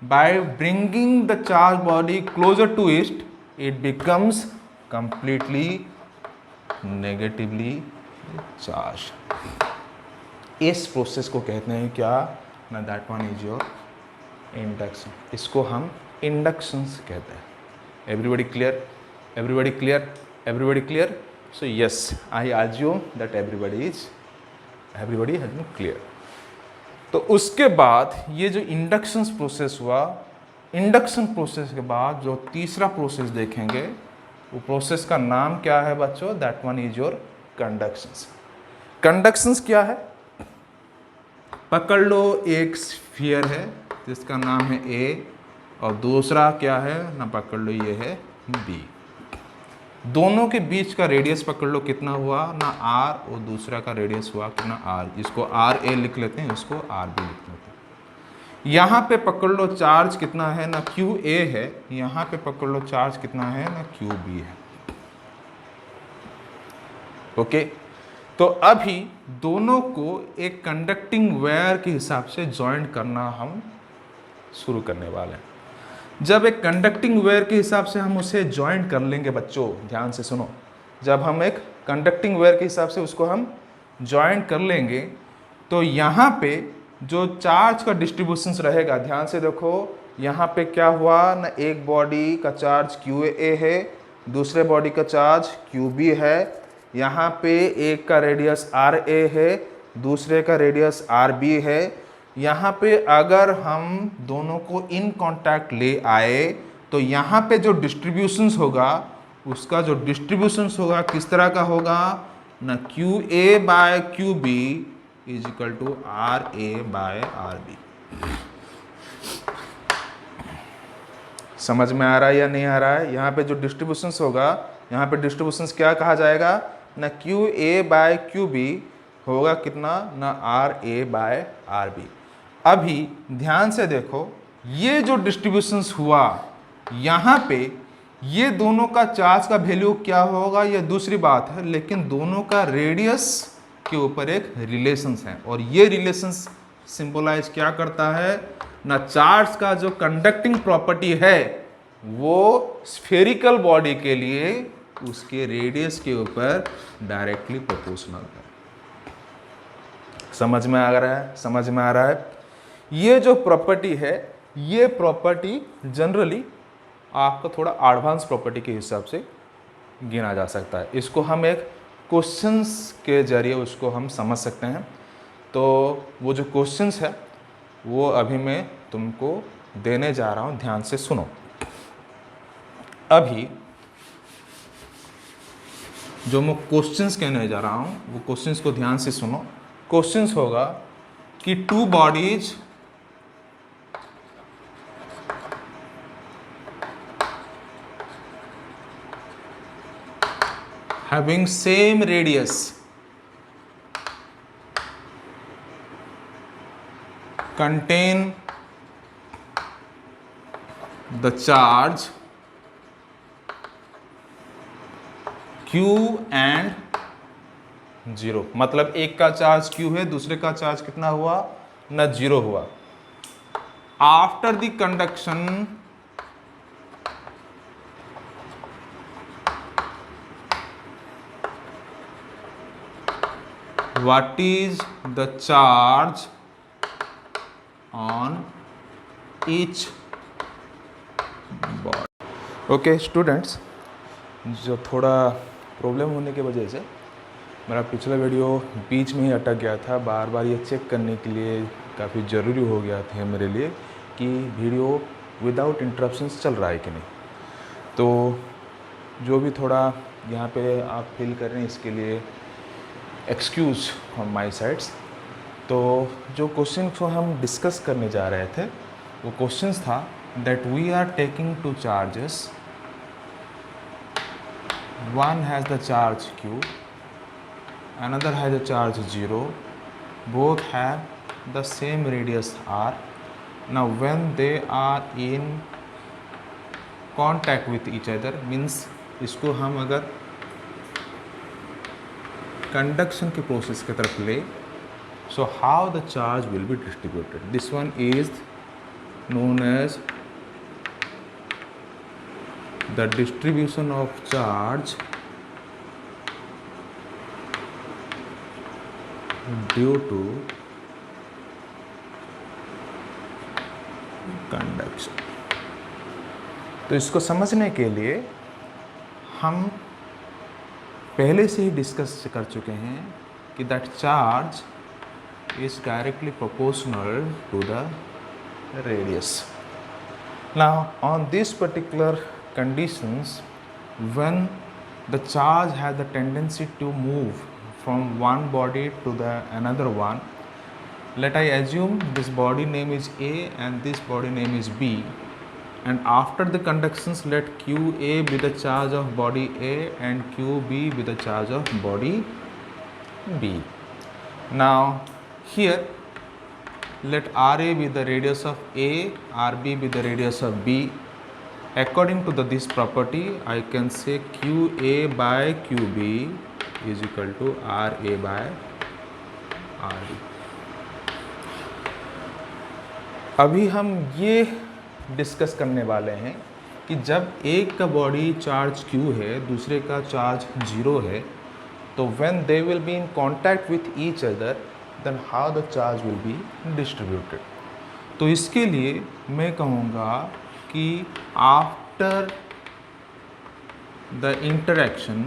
by bringing the charge body closer to it it becomes completely negatively charge. इस प्रोसेस को कहते हैं क्या ना that one is your induction. इसको हम इंडक्शंस कहते हैं। Everybody clear? Everybody clear? Everybody clear? So yes I assume that everybody has been clear. तो उसके बाद ये जो इंडक्शंस प्रोसेस हुआ, इंडक्शन प्रोसेस के बाद जो तीसरा प्रोसेस देखेंगे वो प्रोसेस का नाम क्या है बच्चों? That one is your conductions. Conductions क्या है? पकड़ लो एक स्फीयर है जिसका नाम है ए और दूसरा क्या है ना पकड़ लो ये है बी। दोनों के बीच का रेडियस पकड़ लो कितना हुआ ना आर और दूसरा का रेडियस हुआ कितना आर। इसको आर ए लिख लेते हैं, इसको आर बी लिख लेते हैं। यहाँ पे पकड़ लो चार्ज कितना है ना क्यू ए है, यहाँ पे पकड़ लो चार्ज कितना है ना क्यू बी है। ओके तो अभी दोनों को एक कंडक्टिंग वायर के हिसाब से ज्वाइंट करना हम शुरू करने वाले हैं। जब एक कंडक्टिंग वायर के हिसाब से हम उसे ज्वाइंट कर लेंगे बच्चों, ध्यान से सुनो, जब हम एक कंडक्टिंग वायर के हिसाब से उसको हम ज्वाइंट कर लेंगे तो यहाँ पे जो चार्ज का डिस्ट्रीब्यूशन रहेगा, ध्यान से देखो यहाँ पे क्या हुआ ना एक बॉडी का चार्ज क्यू ए है, दूसरे बॉडी का चार्ज क्यू बी है, यहाँ पे एक का रेडियस आर ए है, दूसरे का रेडियस आर बी है। यहाँ पे अगर हम दोनों को इन कांटेक्ट ले आए तो यहाँ पे जो डिस्ट्रीब्यूशंस होगा उसका जो डिस्ट्रीब्यूशंस होगा किस तरह का होगा ना Q A by Q B is equal to R A by R B. समझ में आ रहा है या नहीं आ रहा है? यहाँ पे जो डिस्ट्रीब्यूशंस होगा, यहाँ पे डिस्ट्रीब्यूशंस क्या कहा जाएगा ना Q A by Q B होगा कितना ना R A by R B. अभी ध्यान से देखो ये जो डिस्ट्रीब्यूशंस हुआ यहाँ पे ये दोनों का चार्ज का वैल्यू क्या होगा ये दूसरी बात है, लेकिन दोनों का रेडियस के ऊपर एक रिलेशंस है और ये रिलेशंस सिंबलाइज क्या करता है ना चार्ज का जो कंडक्टिंग प्रॉपर्टी है वो स्फेरिकल बॉडी के लिए उसके रेडियस के ऊपर डायरेक्टली प्रोपोर्शनल है। समझ में आ रहा है? समझ में आ रहा है? ये जो प्रॉपर्टी है ये प्रॉपर्टी जनरली आपका थोड़ा एडवांस प्रॉपर्टी के हिसाब से गिना जा सकता है। इसको हम एक क्वेश्चंस के जरिए उसको हम समझ सकते हैं। तो वो जो क्वेश्चंस है वो अभी मैं तुमको देने जा रहा हूँ, ध्यान से सुनो। अभी जो मैं क्वेश्चंस कहने जा रहा हूँ वो क्वेश्चंस को ध्यान से सुनो। क्वेश्चंस होगा कि two bodies having same radius contain the charge Q and 0। मतलब एक का चार्ज Q है, दूसरे का चार्ज कितना हुआ ना 0 हुआ। After the conduction what is the charge on each body. Okay students, जो थोड़ा प्रॉब्लम होने की वजह से मेरा पिछला वीडियो बीच में ही अटक गया था। बार बार ये चेक करने के लिए काफ़ी ज़रूरी हो गया था मेरे लिए कि वीडियो विदाउट इंटरप्शंस चल रहा है कि नहीं। तो जो भी थोड़ा यहाँ पे आप फील कर रहे हैं इसके लिए एक्सक्यूज़ फ्रॉम माय साइड्स। तो जो क्वेश्चन को हम डिस्कस करने जा रहे थे वो क्वेश्चंस था that we are taking two charges, one has the charge q, another has a charge 0, both have the same radius r. Now when they are in contact with each other, means इसको हम अगर कंडक्शन के प्रोसेस की तरफ ले, so how the charge will be distributed. This one is known as the distribution of charge due to conduction. तो इसको समझने के लिए हम पहले से ही डिस्कस कर चुके हैं कि that charge is directly proportional to the radius. Now on these particular conditions, when the charge has the tendency to move from one body to the another one, let I assume this body name is A and this body name is B, and after the conductions let QA be the charge of body A and QB be the charge of body B. Now here let RA be the radius of A, RB be the radius of B. According to this property, I can say QA by QB is equal to RA by RB. अभी हम ये डिस्कस करने वाले हैं कि जब एक का बॉडी चार्ज Q है, दूसरे का चार्ज 0 है, तो when they will be in contact with each other, then how the charge will be distributed. तो इसके लिए मैं कहूँगा कि after the interaction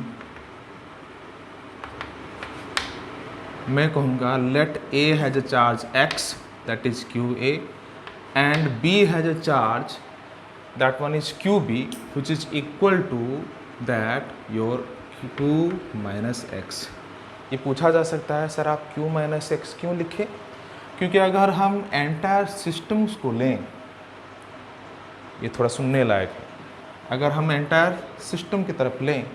मैं कहूँगा let A has a charge x, that is QA, and B has a charge, that one is QB, which is equal to that your q minus x. ये पूछा जा सकता है सर आप q माइनस एक्स क्यों लिखे? क्योंकि अगर हम एंटायर सिस्टम्स को लें, ये थोड़ा सुनने लायक है, अगर हम एंटायर सिस्टम की तरफ लें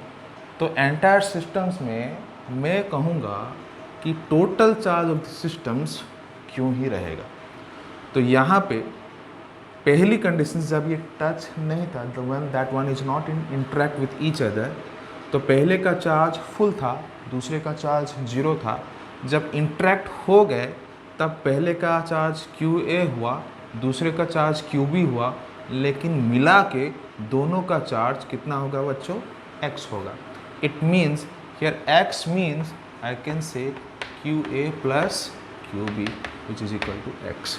तो एंटायर सिस्टम्स में मैं कहूँगा कि total charge of the systems क्यों ही रहेगा। तो यहाँ पे पहली कंडीशन जब ये टच नहीं था, the one that one is not in interact with each other, तो पहले का चार्ज फुल था, दूसरे का चार्ज 0 था। जब इंटरेक्ट हो गए तब पहले का चार्ज QA हुआ, दूसरे का चार्ज QB हुआ, लेकिन मिला के दोनों का चार्ज कितना होगा बच्चों? x होगा। It means here x means I can say QA plus QB which is equal to x.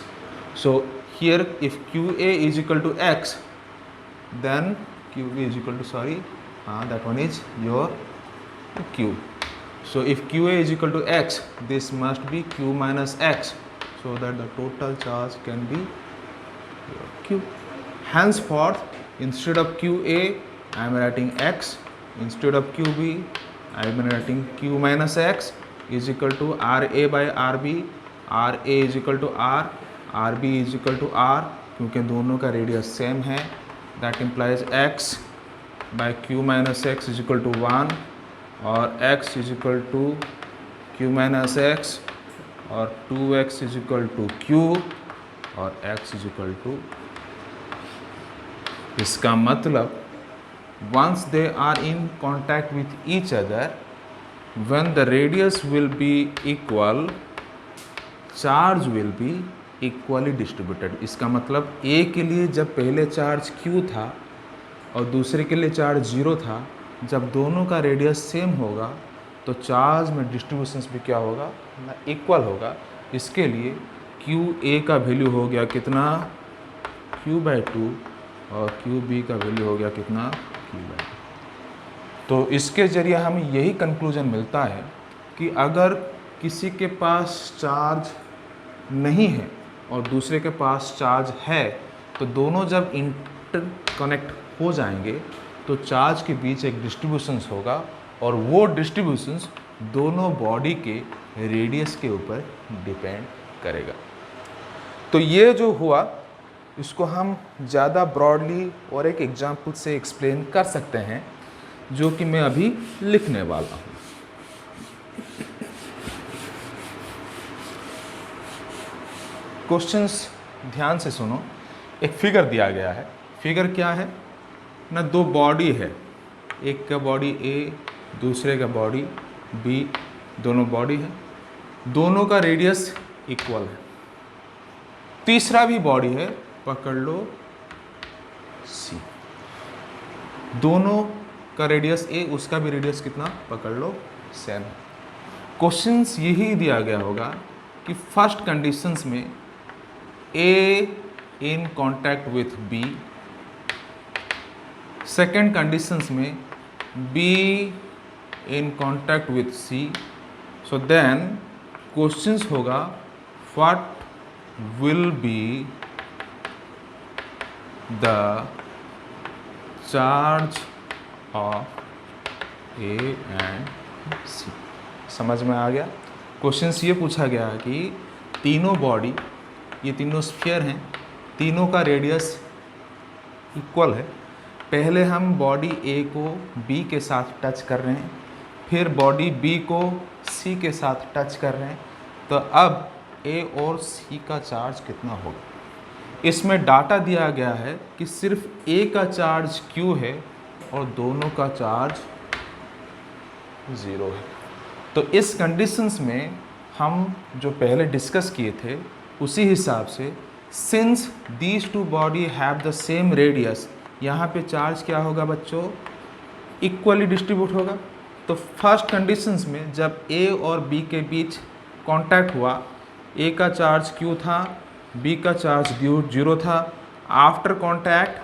So here if QA is equal to x, then QB is equal to that one is your Q. So if QA is equal to x, this must be Q minus x, so that the total charge can be your Q. Henceforth, instead of QA, I am writing x. Instead of QB, I am writing Q minus x is equal to RA by RB. RA is equal to R. RB is equal to R, क्योंकि दोनों का रेडियस सेम है. That implies x by Q minus x is equal to 1, और x is equal to Q minus x, और 2x is equal to Q, और x is equal to. इसका मतलब once they are in contact with each other, when the radius will be equal, charge will be equally distributed. इसका मतलब A के लिए जब पहले चार्ज Q था और दूसरे के लिए चार्ज 0 था, जब दोनों का रेडियस सेम होगा तो चार्ज में डिस्ट्रीब्यूशंस भी क्या होगा ना, इक्वल होगा। इसके लिए क्यू ए का वैल्यू हो गया कितना, Q/2, और क्यू बी का वैल्यू हो गया कितना, Q/2। तो इसके ज़रिए हमें यही कंक्लूजन मिलता है कि अगर किसी के पास चार्ज नहीं है और दूसरे के पास चार्ज है, तो दोनों जब इंटरकनेक्ट हो जाएंगे तो चार्ज के बीच एक डिस्ट्रीब्यूशंस होगा, और वो डिस्ट्रीब्यूशंस दोनों बॉडी के रेडियस के ऊपर डिपेंड करेगा। तो ये जो हुआ इसको हम ज़्यादा ब्रॉडली और एक एग्जाम्पल से एक्सप्लेन कर सकते हैं, जो कि मैं अभी लिखने वाला हूँ। क्वेश्चंस ध्यान से सुनो। एक फिगर दिया गया है। फिगर क्या है ना, दो बॉडी है, एक का बॉडी ए, दूसरे का बॉडी बी, दोनों बॉडी है, दोनों का रेडियस इक्वल है। तीसरा भी बॉडी है, पकड़ लो सी, दोनों का रेडियस ए, उसका भी रेडियस कितना, पकड़ लो सेम। क्वेश्चंस यही दिया गया होगा कि फर्स्ट कंडीशंस में A in contact with B, second conditions में B in contact with C. So then questions होगा what will be the charge of A and C. समझ में आ गया। क्वेश्चंस ये पूछा गया है कि तीनों बॉडी, ये तीनों स्फीयर हैं, तीनों का रेडियस इक्वल है। पहले हम बॉडी ए को बी के साथ टच कर रहे हैं, फिर बॉडी बी को सी के साथ टच कर रहे हैं, तो अब ए और सी का चार्ज कितना होगा। इसमें डाटा दिया गया है कि सिर्फ ए का चार्ज क्यू है और दोनों का चार्ज 0 है। तो इस कंडीशंस में हम जो पहले डिस्कस किए थे उसी हिसाब से, since these two body have the same radius, यहाँ पे चार्ज क्या होगा बच्चों, इक्वली डिस्ट्रीब्यूट होगा। तो फर्स्ट कंडीशंस में जब ए और बी के बीच कांटेक्ट हुआ, ए का चार्ज क्यू था, बी का चार्ज 0 था। After contact,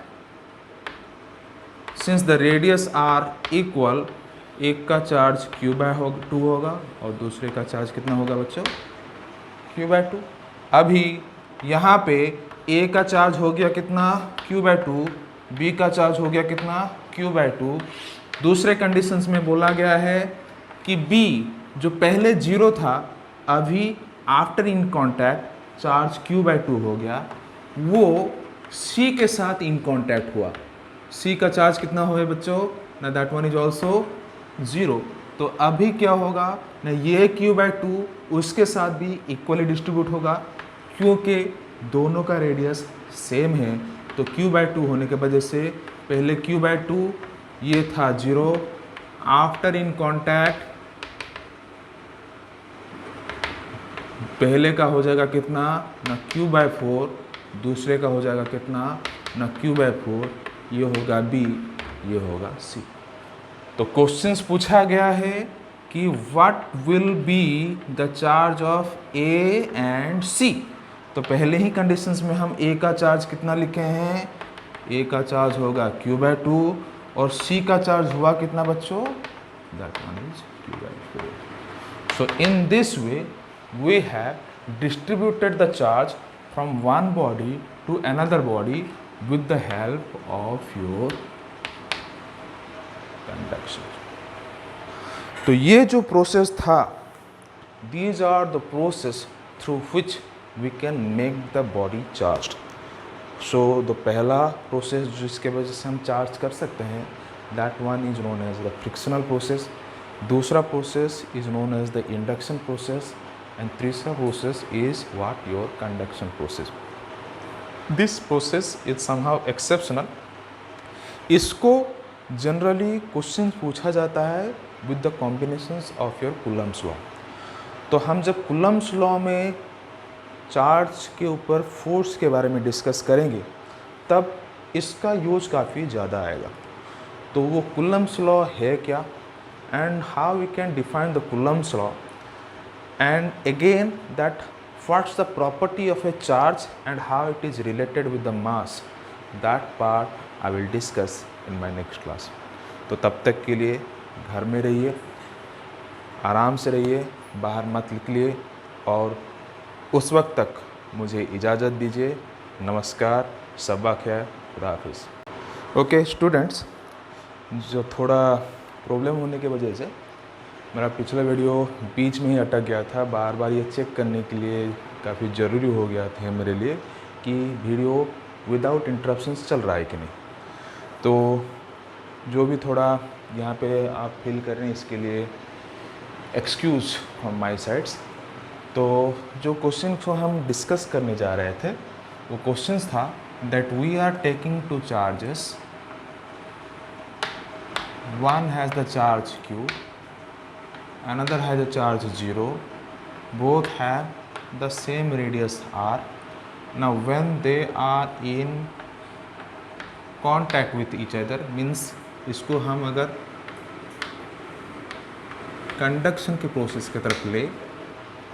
since the radius are equal, एक का चार्ज Q/2 होगा और दूसरे का चार्ज कितना होगा बच्चों, Q/2। अभी यहाँ पे A का चार्ज हो गया कितना, Q/2, B का चार्ज हो गया कितना, Q/2। दूसरे कंडीशंस में बोला गया है कि B जो पहले 0 था, अभी after in contact charge Q/2 हो गया, वो C के साथ इन कॉन्टैक्ट हुआ। C का चार्ज कितना हुआ बच्चों ना, दैट वन इज ऑल्सो 0। तो अभी क्या होगा ना, ये Q/2 उसके साथ भी इक्वली डिस्ट्रीब्यूट होगा, क्योंकि दोनों का रेडियस सेम है। तो Q/2 होने के वजह से पहले Q/2 ये था 0, आफ्टर इन कॉन्टैक्ट पहले का हो जाएगा कितना ना, Q/4, दूसरे का हो जाएगा कितना ना, Q/4, ये होगा B, ये होगा C। तो क्वेश्चंस पूछा गया है कि what will be the charge of A and C। तो पहले ही कंडीशंस में हम A का चार्ज कितना लिखे हैं, A का चार्ज होगा Q/2 और C का चार्ज हुआ कितना बच्चों, that one is Q/4। So in this way we have distributed the charge from one body to another body with the help of your conduction। तो ये जो प्रोसेस था, these are the process through which we can make the body charged। so the पहला प्रोसेस जिसके वजह से हम चार्ज कर सकते हैं, that one is known as the frictional process। दूसरा process is known as the induction process and तीसरा process is what, your conduction process। this process is somehow exceptional। इसको जनरली क्वेश्चन पूछा जाता है with the combinations of your Coulomb's law. तो हम जब कूलम्स लॉ में चार्ज के ऊपर फोर्स के बारे में डिस्कस करेंगे, तब इसका यूज काफ़ी ज़्यादा आएगा। तो वो कूलम्स लॉ है क्या and how we can define the Coulomb's law, and again that what's the property of a charge and how it is related with the mass. That part I will discuss in my next class. तो तब तक के लिए घर में रहिए, आराम से रहिए, बाहर मत निकलिए, और उस वक्त तक मुझे इजाज़त दीजिए। नमस्कार, सबा खैर, खुदा हाफिज़। ओके स्टूडेंट्स, जो थोड़ा प्रॉब्लम होने की वजह से मेरा पिछला वीडियो बीच में ही अटक गया था। बार बार ये चेक करने के लिए काफ़ी ज़रूरी हो गया था मेरे लिए कि वीडियो विदाउट इंटरप्शंस चल रहा है कि नहीं। तो जो भी थोड़ा यहाँ पे आप फील कर रहे हैं, इसके लिए एक्सक्यूज़ फ्रॉम माय साइड्स। तो जो क्वेश्चन को हम डिस्कस करने जा रहे थे वो क्वेश्चंस था that we are taking two charges, one has the charge q, another has a charge 0, both have the same radius r. Now when they are in contact with each other, means इसको हम अगर conduction के process की तरफ ले,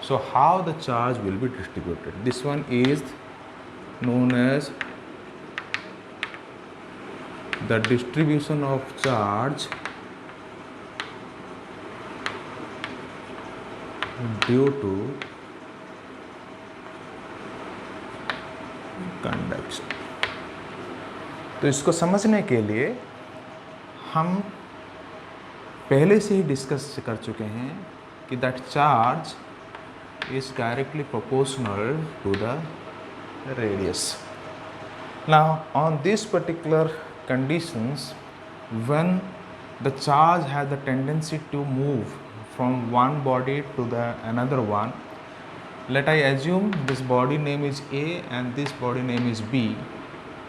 so how the charge will be distributed. This one is known as the distribution of charge due to conduction. तो इसको समझने के लिए हम पहले से ही डिस्कस कर चुके हैं कि that charge is directly proportional to the radius. Now on this particular conditions, when the charge has the tendency to move from one body to the another one, let I assume this body name is A and this body name is B,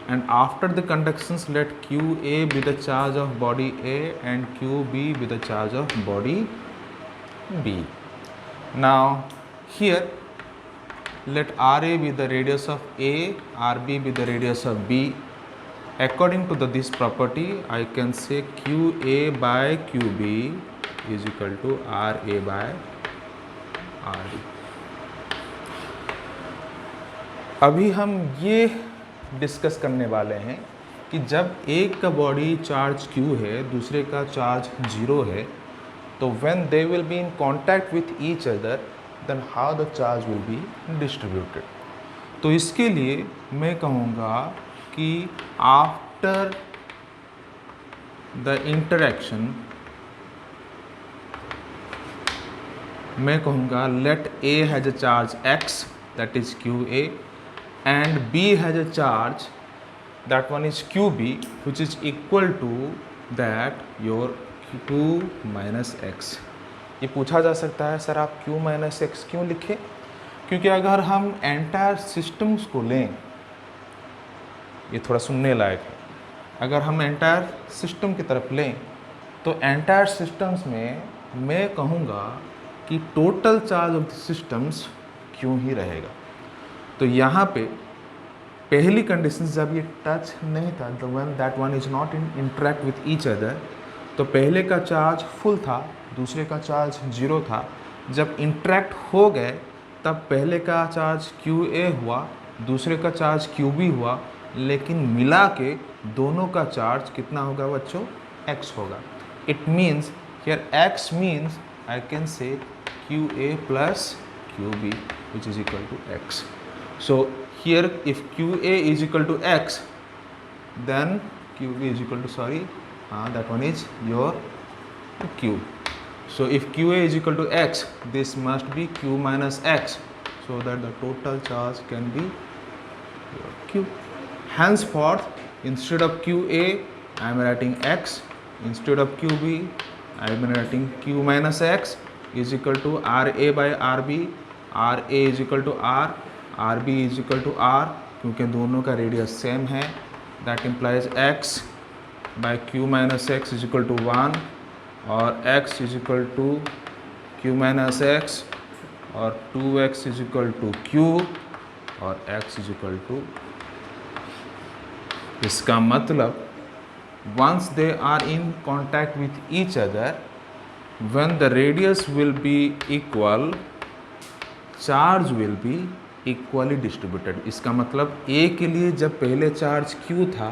and after the conductions let QA be the charge of body A and QB be the charge of body B. Now here let RA be the radius of A, RB be the radius of B. According to this property, I can say QA by QB is equal to RA by RB. अभी हम ये डिस्कस करने वाले हैं कि जब एक का बॉडी चार्ज Q है, दूसरे का चार्ज 0 है, तो when they will be in contact with each other, then how the charge will be distributed. तो इसके लिए मैं कहूँगा कि आफ्टर द इंटरेक्शन मैं कहूँगा let A has a charge x that is QA and B has a charge that one is QB which is equal to that your Q minus x. ये पूछा जा सकता है सर आप Q माइनस x क्यों लिखे? क्योंकि अगर हम एंटायर सिस्टम्स को लें, ये थोड़ा सुनने लायक है, अगर हम एंटायर सिस्टम की तरफ लें तो एंटायर सिस्टम्स में मैं कहूँगा कि total charge of the systems क्यों ही रहेगा. तो यहाँ पे पहली कंडीशन जब ये टच नहीं था, the one that one is not in interact with each other, तो पहले का चार्ज फुल था, दूसरे का चार्ज 0 था. जब इंटरेक्ट हो गए तब पहले का चार्ज QA हुआ, दूसरे का चार्ज QB हुआ, लेकिन मिला के दोनों का चार्ज कितना होगा बच्चों? x होगा. It means here x means I can say QA plus QB which is equal to x. So here if QA is equal to x then QB is equal to that one is your Q. So if QA is equal to x, this must be Q minus x, so that the total charge can be your Q. Henceforth, instead of QA, I am writing x. Instead of QB, I am writing Q minus x is equal to RA by RB. RA is equal to R. RB is equal to R. क्योंकि दोनों का रेडियस सेम है. That implies x by Q minus x is equal to 1, और x is equal to Q minus x, और 2x is equal to Q, और x is equal to. इसका मतलब once they are in contact with each other, when the radius will be equal, charge will be equally distributed। इसका मतलब A के लिए जब पहले चार्ज Q था